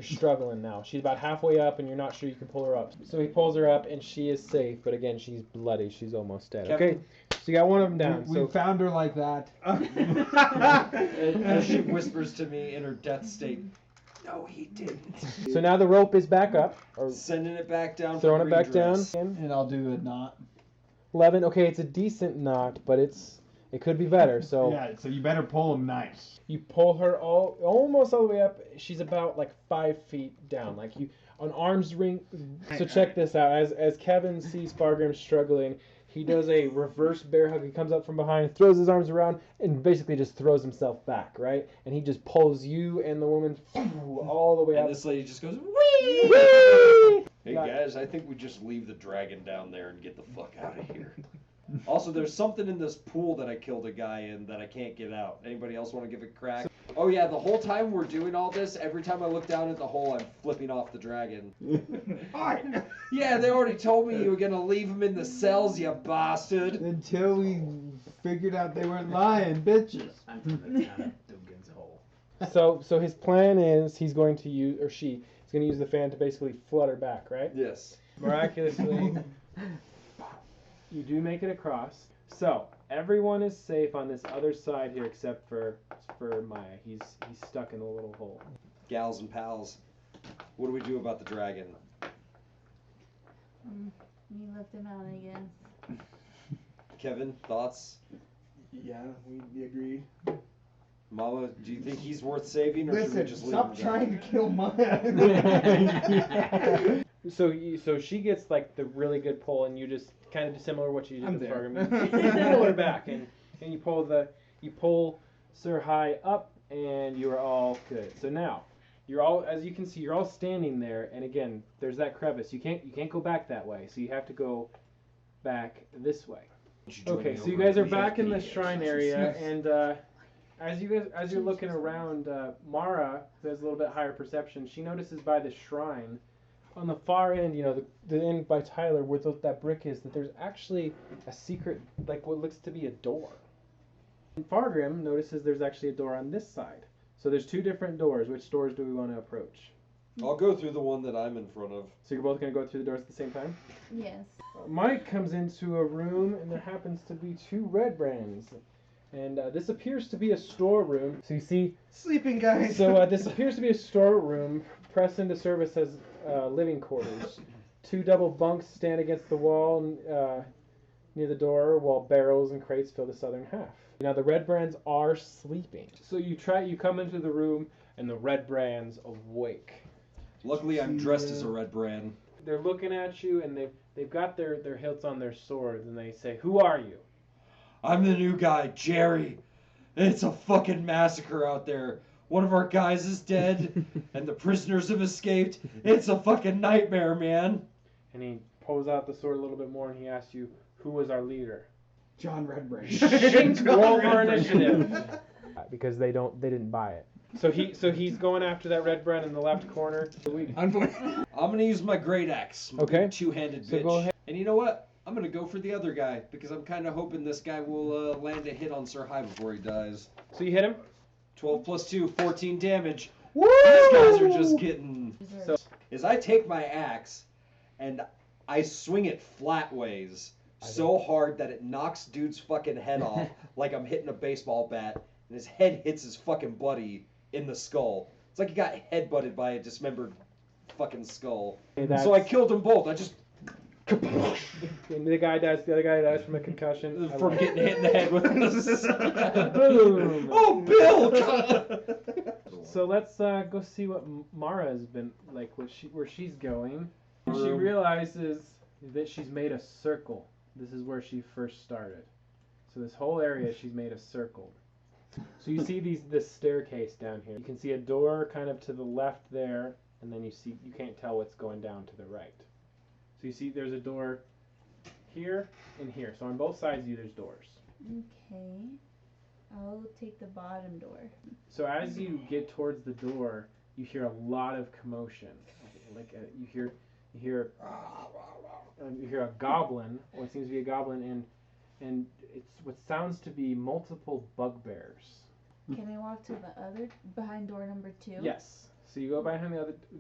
struggling now. She's about halfway up, and you're not sure you can pull her up. So he pulls her up, and she is safe, but again, she's bloody. She's almost dead. Kevin? Okay, so you got one of them down. We found her like that. As she whispers to me in her death state, no, he didn't. So now the rope is back up, or Sending it back down. throwing for it back down. redress. And I'll do a knot. 11. Okay, it's a decent knot, but it could be better. So Yeah, so you better pull them nice. you pull her almost all the way up. She's about like 5 feet down, like you on arm's ring. So check this out. As Kevin sees Fargrim struggling, he does a reverse bear hug. He comes up from behind, throws his arms around, and basically just throws himself back, right? And he just pulls you and the woman all the way And up. this lady just goes, Whee! hey guys, I think we just leave the dragon down there and get the fuck out of here. Also, there's something in this pool that I killed a guy in that I can't get out. Anybody else want to give it a crack? Oh yeah, the whole time we're doing all this, every time I look down at the hole, I'm flipping off the dragon. Yeah, they already told me you were gonna leave him in the cells, you bastard. Until we figured out they weren't lying, bitches. Dugan's hole. So his plan is he's going to use, or she's going to use the fan to basically flood her back, right? Yes. Miraculously, you do make it across. So everyone is safe on this other side here except for Maya. He's stuck in a little hole. Gals and pals, what do we do about the dragon? You lift him out, I guess. Kevin, thoughts? Yeah, we agreed. Mama, do you think he's worth saving, or should we Listen, just leave stop him trying to kill Maya. So she gets like the really good pull, and you just kind of similar to what you did I'm with there. Fargrim. You pull her back, and you pull Sir High up, and you are all good. So now you're all, as you can see, you're all standing there, and again, there's that crevice. You can't go back that way, so you have to go back this way. Okay, so you guys are back in the shrine area, and As you're looking around, Mara, who has a little bit higher perception, she notices by the shrine, on the far end, the end by Tyler, where that brick is, that there's actually a secret, like what looks to be a door. And Fargrim notices there's actually a door on this side. So there's two different doors. Which doors do we want to approach? I'll go through the one that I'm in front of. So you're both going to go through the doors at the same time? Yes. Mike comes into a room, and there happens to be two red brands. And this appears to be a storeroom. So you see... Sleeping guys. So this appears to be a storeroom, pressed into service as living quarters. Two double bunks stand against the wall near the door, while barrels and crates fill the southern half. Now the red brands are sleeping. So you come into the room, and the red brands awake. Luckily, I'm dressed as a red brand. They're looking at you, and they've got their hilts on their swords, and they say, "Who are you?" I'm the new guy, Jerry. It's a fucking massacre out there. One of our guys is dead, and the prisoners have escaped. It's a fucking nightmare, man. And he pulls out the sword a little bit more, and he asks you, "Who was our leader?" John Redbrand. Roll for initiative. Because they didn't buy it. So he's going after that red brand in the left corner. I'm gonna use my great axe. Okay. Two-handed So bitch. go ahead. And you know what? I'm gonna go for the other guy because I'm kind of hoping this guy will land a hit on Sir High before he dies. So you hit him. 12 plus 2, 14 damage. Woo! These guys are just getting. So I take my axe and I swing it flatways so hard that it knocks dude's fucking head off like I'm hitting a baseball bat, and his head hits his fucking buddy in the skull. It's like he got headbutted by a dismembered fucking skull. So I killed them both. I just. And the other guy dies from a concussion. From getting hit in the head with this. Boom! Oh, Bill! So let's go see what Mara has been like, where she's going. She realizes that she's made a circle. This is where she first started. So this whole area, she's made a circle. So you see this staircase down here. You can see a door kind of to the left there, and then you can't tell what's going down to the right. So you see there's a door here and here. So on both sides of you, there's doors. Okay. I'll take the bottom door. So as you get towards the door, you hear a lot of commotion. Like you hear a goblin, or what seems to be a goblin, and it's what sounds to be multiple bugbears. Can I walk to behind door number 2? Yes. So you go behind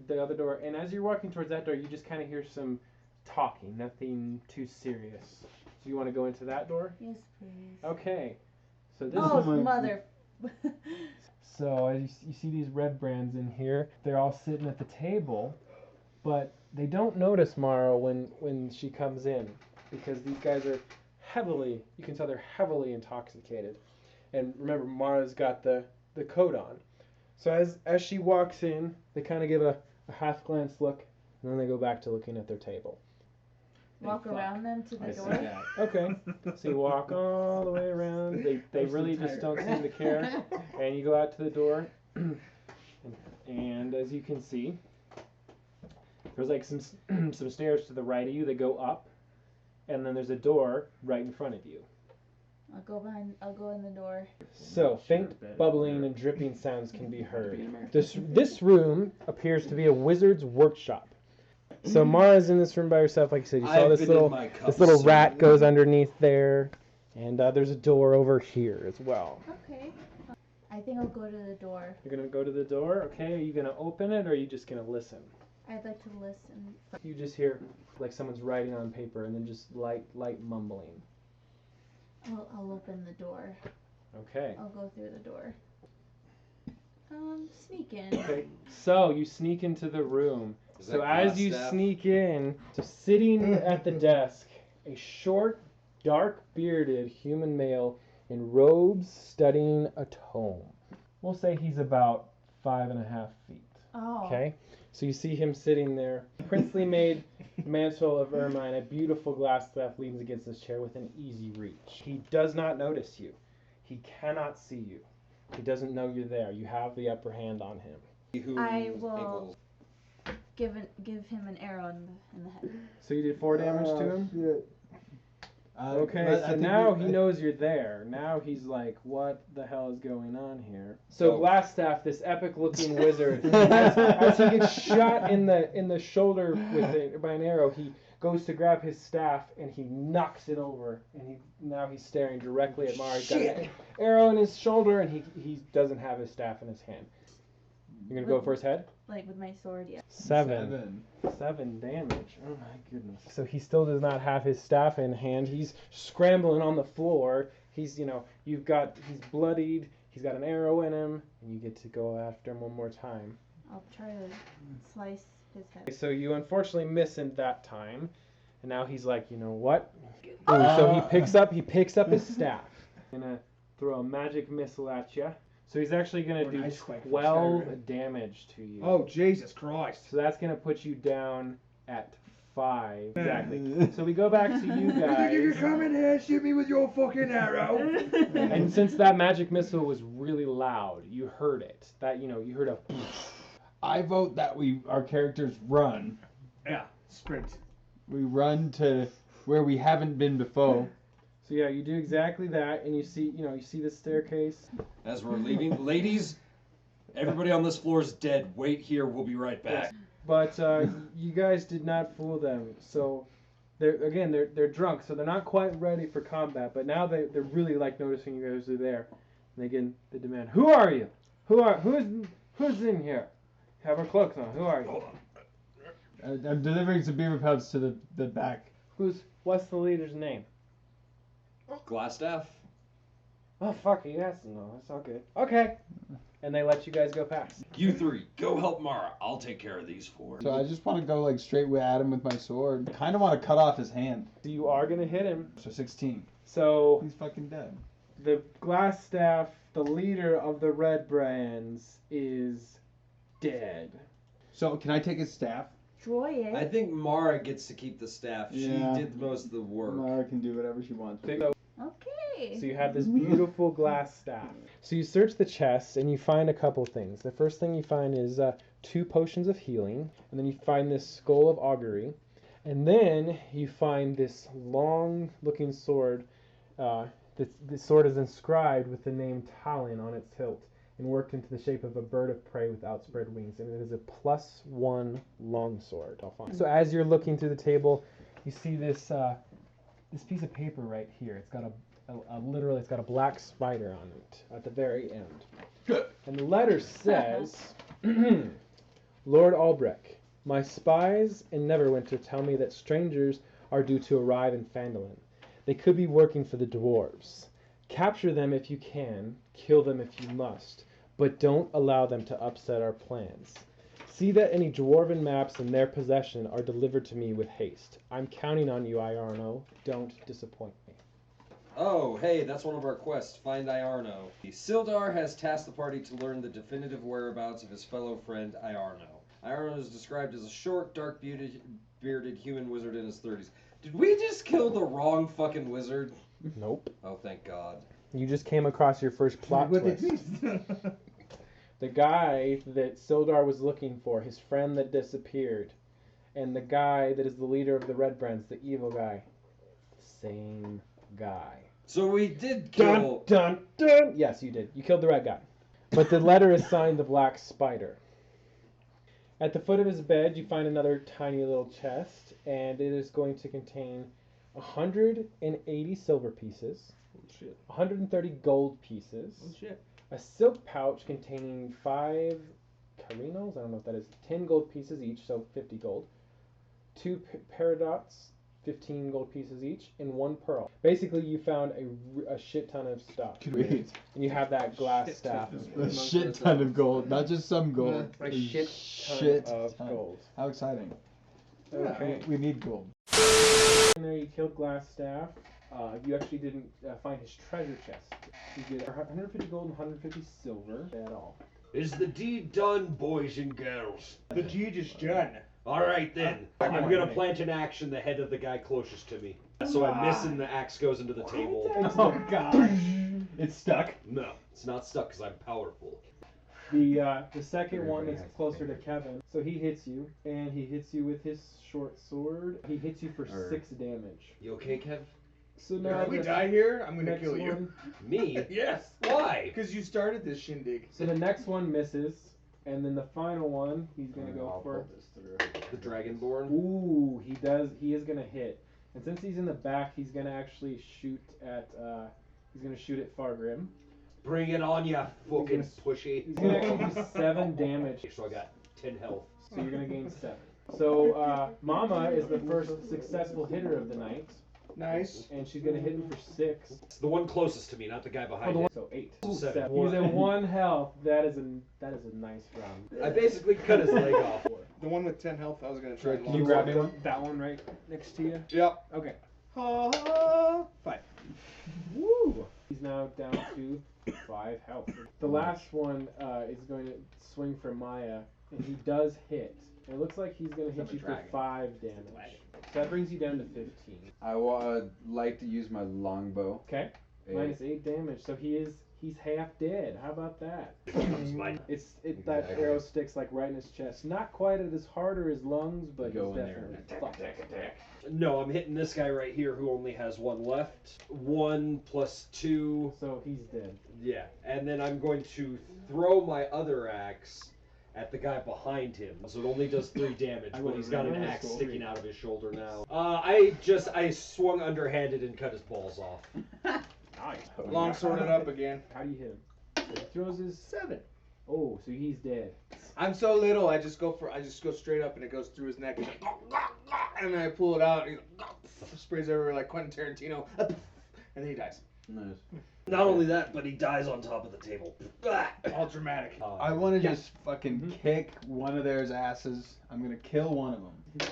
the other door, and as you're walking towards that door, you just kind of hear some talking, nothing too serious. So you want to go into that door? Yes, please. Okay. So this Oh, is mother. So as you see these red brands in here, they're all sitting at the table, but they don't notice Mara when she comes in, because these guys are you can tell they're heavily intoxicated. And remember, Mara's got the coat on. So as she walks in, they kind of give a half glance look, and then they go back to looking at their table. Walk around them to the door? Okay. So you walk all the way around. They really just don't seem to care. And you go out to the door. And as you can see, there's like some stairs to the right of you that go up. And then there's a door right in front of you. I'll go in the door. So faint bubbling and dripping sounds can be heard. This room appears to be a wizard's workshop. So Mara's in this room by herself, like I said. You saw this little rat goes underneath there, and there's a door over here as well. Okay. I think I'll go to the door. You're gonna go to the door. Okay. Are you gonna open it, or are you just gonna listen? I'd like to listen. You just hear like someone's writing on paper, and then just light mumbling. I'll open the door. Okay. I'll go through the door. Sneak in. Okay. So you sneak into the room. So as you sneak in, so sitting at the desk, a short, dark-bearded human male in robes studying a tome. We'll say he's about 5.5 feet. Oh. Okay? So you see him sitting there, princely made mantle of ermine, a beautiful glass cleft leans against his chair within easy reach. He does not notice you. He cannot see you. He doesn't know you're there. You have the upper hand on him. I will give him an arrow in the head. So you did 4 damage to him? Shit. Okay, but I so think now we- he knows you're there. Now he's like, what the hell is going on here? So Glassstaff, this epic-looking wizard, as he gets shot in the shoulder by an arrow, he goes to grab his staff and he knocks it over, and now he's staring directly at Mara. He's got an arrow in his shoulder, and he doesn't have his staff in his hand. You're gonna go for his head? Like with my sword, yeah. 7 damage. Oh my goodness. So he still does not have his staff in hand. He's scrambling on the floor. He's, he's bloodied. He's got an arrow in him, and you get to go after him one more time. I'll try to slice his head. So you unfortunately miss him that time, and now he's like, you know what? Ooh, so he picks up his staff. Gonna throw a magic missile at you. So he's actually going to do 12 damage to you. Oh, Jesus Christ. So that's going to put you down at 5. Exactly. So we go back to you guys. You come in here, shoot me with your fucking arrow. And since that magic missile was really loud, you heard it. You heard a... I vote that our characters run. Yeah, sprint. We run to where we haven't been before. So yeah, you do exactly that, and you see the staircase. As we're leaving, ladies, everybody on this floor is dead. Wait here, we'll be right back. But you guys did not fool them. So they're drunk, so they're not quite ready for combat. But now they're really like noticing you guys are there, and they demand, "Who are you? Who's in here? Have our cloaks on. Who are you?" I'm delivering some beaver pelts to the back. What's the leader's name? Glassstaff? Oh, fuck, he has to know. That's all good. Okay. And they let you guys go past. You three, go help Mara. I'll take care of these 4. So I just want to go like straight at him with my sword. I kind of want to cut off his hand. So you are going to hit him. So 16. So he's fucking dead. The Glassstaff, the leader of the Red Brands, is dead. So can I take his staff? I think Mara gets to keep the staff. Yeah. She did most of the work. Mara can do whatever she wants. Okay. So you have this beautiful glass staff. So you search the chest and you find a couple things. The first thing you find is 2 potions of healing, and then you find this skull of augury, and then you find this long-looking sword. This sword is inscribed with the name Talon on its hilt, and worked into the shape of a bird of prey with outspread wings, and it is a +1 longsword. So as you're looking through the table, you see this piece of paper right here. It's got literally it's got a black spider on it at the very end, and the letter says, "Lord Albrecht, my spies in Neverwinter tell me that strangers are due to arrive in Phandelvar. They could be working for the dwarves. Capture them if you can, kill them if you must, but don't allow them to upset our plans. See that any dwarven maps in their possession are delivered to me with haste. I'm counting on you, Iarno. Don't disappoint me." Oh, hey, that's one of our quests. Find Iarno. Sildar has tasked the party to learn the definitive whereabouts of his fellow friend Iarno. Iarno is described as a short, dark-bearded human wizard in his 30s. Did we just kill the wrong fucking wizard? Nope. Oh, thank God. You just came across your first plot twist. The guy that Sildar was looking for, his friend that disappeared, and the guy that is the leader of the Red Brands, the evil guy. Same guy. So we did kill... Dun, dun, dun! Yes, you did. You killed the red guy. But the letter is signed the Black Spider. At the foot of his bed, you find another tiny little chest, and it is going to contain 180 silver pieces, 130 gold pieces, a silk pouch containing 5 carinos, I don't know what that is, 10 gold pieces each, so 50 gold, 2 paradots, 15 gold pieces each, and 1 pearl. Basically, you found a shit ton of stuff. Sweet. And you have that glass staff. A shit ton of gold, not just some gold. A shit ton of gold. How exciting. Okay. We need gold. And there you killed Glassstaff. You actually didn't find his treasure chest. You get 150 gold and 150 silver at all. Is the deed done, boys and girls? The deed is done. All right, then. I'm going to plant an axe in the head of the guy closest to me. So I miss and the axe goes into the table. Oh, God. It's stuck. No, it's not stuck because I'm powerful. The second one is closer to Kevin. So he hits you, and he hits you with his short sword. He hits you for 6 damage. You okay, Kev? So now If we the die here, I'm gonna next kill you. one- Me? Yes. Why? Because you started this shindig. So the next one misses, and then the final one he's gonna go for. The Dragonborn. Ooh, he does. He is gonna hit, and since he's in the back, he's gonna actually shoot at. He's gonna shoot at Fargrim. Bring it on, ya fucking pushy. He's gonna actually do 7 damage. So I got 10 health. So you're gonna gain 7. So Mama is the first successful hitter of the night. Nice. And she's gonna hit him for 6. It's the one closest to me, not the guy behind it. So 8. So 7. He's at 1 health. That is a nice round. I basically cut his leg off. The one with 10 health, I was gonna try. Can you grab that one right next to you? Yep. Okay. 5. Woo! He's now down to 5 health. The last one is going to swing for Maya, and he does hit. It looks like he's going to hit you for 5 damage. So that brings you down to 15. I would like to use my longbow. Okay. Minus 8 damage. So he's half dead. How about that? That arrow sticks like right in his chest. Not quite at his heart or his lungs, but Go he's in there definitely and attack. No, I'm hitting this guy right here who only has 1 left. 1 plus 2. So he's dead. Yeah, and then I'm going to throw my other axe at the guy behind him. So it only does 3 damage, but he's got an axe sticking out of his shoulder now. I swung underhanded and cut his balls off. Nice. Long sworded up again. How do you hit him? So he throws his 7. Oh, so he's dead. I'm so little, I just go straight up and it goes through his neck. And then I pull it out and he sprays everywhere like Quentin Tarantino. And then he dies. Nice. Not only that, but he dies on top of the table. All dramatic. I want to just fucking kick one of theirs asses. I'm gonna kill one of them.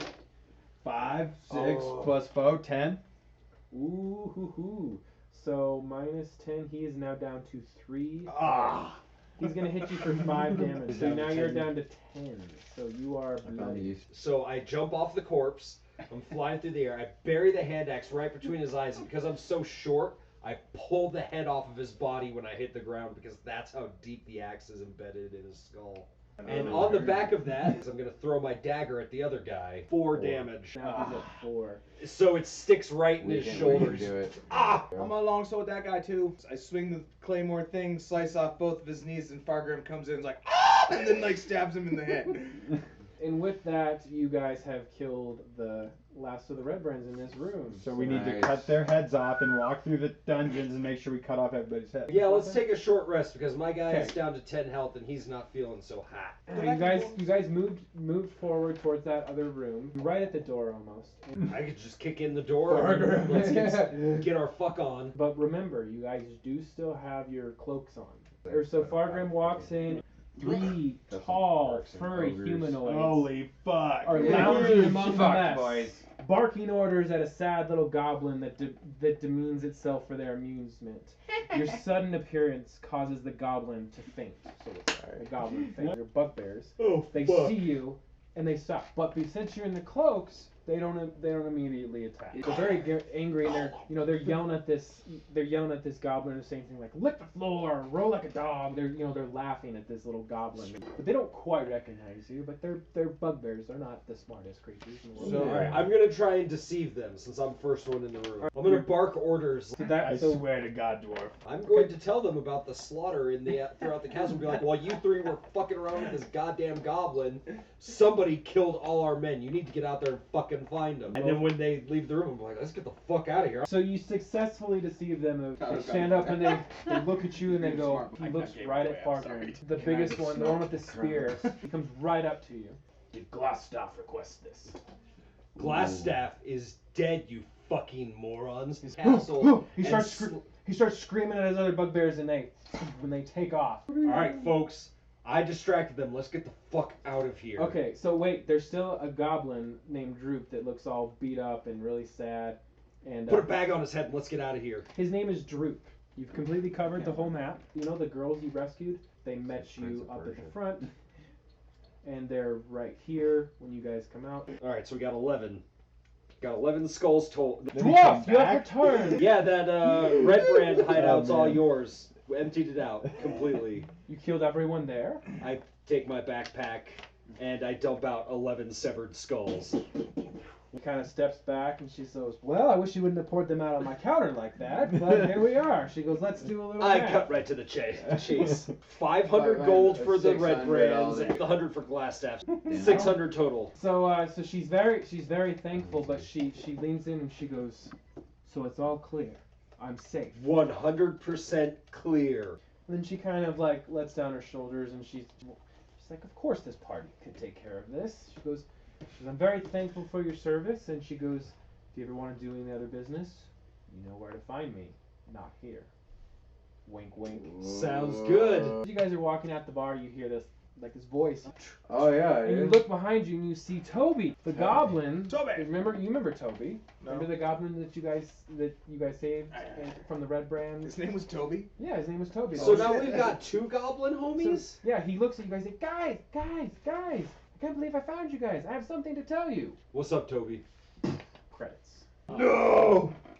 5, 6 plus 4, 10. Ooh, hoo, hoo. So minus 10, he is now down to 3. He's gonna hit you for 5 damage. So now you're down to 10. So you are bloody. So I jump off the corpse. I'm flying through the air. I bury the hand axe right between his eyes, and because I'm so short, I pull the head off of his body when I hit the ground because that's how deep the axe is embedded in his skull. And on the back of that, I'm going to throw my dagger at the other guy. 4 damage. Now he's at 4. So it sticks right in his shoulders. Do it. Ah! I'm on longsword that guy too. I swing the claymore thing, slice off both of his knees, and Fargrim comes in and is like, ah! And then like stabs him in the head. And with that, you guys have killed the last of the red brands in this room. So we need to cut their heads off and walk through the dungeons and make sure we cut off everybody's head. Yeah, let's take a short rest because my guy is down to 10 health and he's not feeling so hot. You guys moved forward towards that other room, right at the door almost. I could just kick in the door and let's get our fuck on. But remember, you guys do still have your cloaks on. So Fargrim walks in. 3 tall, furry humanoids Holy fuck. are lounging among the Fuck, mess, boys. barking orders at a sad little goblin that demeans itself for their amusement. Your sudden appearance causes the goblin to faint. So the goblin faints. Your bugbears. They see you and they stop. But since you're in the cloaks, they don't immediately attack. They're very angry and they're yelling at this goblin and saying things like lick the floor, roll like a dog. They're laughing at this little goblin. But they don't quite recognize you, but they're bugbears. They're not the smartest creatures in the world. So alright, I'm gonna try and deceive them since I'm first one in the room. I'm gonna bark orders. I swear to God, dwarf. I'm going to tell them about the slaughter in the throughout the castle and be like, while you 3 were fucking around with this goddamn goblin, somebody killed all our men. You need to get out there and fucking find them. And then when they leave the room, I'm like, let's get the fuck out of here. So you successfully deceive them. They stand up and they look at you and they go, he looks right at Fargrim. The biggest one, the one with the spear, he comes right up to you. Did Glassstaff request this? Glassstaff is dead, you fucking morons. His castle. He starts screaming at his other bugbears and when they take off. Alright, folks. I distracted them. Let's get the fuck out of here. Okay, so wait, there's still a goblin named Droop that looks all beat up and really sad. And Put a bag on his head and let's get out of here. His name is Droop. You've completely covered the whole map. You know the girls you rescued? They met you up at the front. And they're right here when you guys come out. Alright, so we got 11. Got 11 skulls told. Dwarf, you have your turn! Yeah, that red brand hideout's all yours. We emptied it out completely. You killed everyone there? I take my backpack and I dump out 11 severed skulls. He kind of steps back and she says, well, I wish you wouldn't have poured them out on my counter like that, but here we are. She goes, let's do a little I math. cut right to the chase. 500 gold for the red brands, and 100 for glass staffs. 600 total. So she's very thankful, but she leans in and she goes, so it's all clear. I'm safe. 100% clear. And then she kind of like lets down her shoulders and she's like, of course this party could take care of this. She goes, I'm very thankful for your service. And she goes, if you ever want to do any other business, you know where to find me. Not here. Wink, wink. Sounds good. As you guys are walking out the bar, you hear this voice. Oh yeah. And you look behind you and you see Toby, the goblin. Toby. You remember Toby? No. Remember the goblin that you guys saved from the red brand? His name was Toby? Yeah, his name was Toby. So now we've got 2 goblin homies? So, yeah, he looks at you guys and says, guys, I can't believe I found you guys. I have something to tell you. What's up, Toby? Credits. No!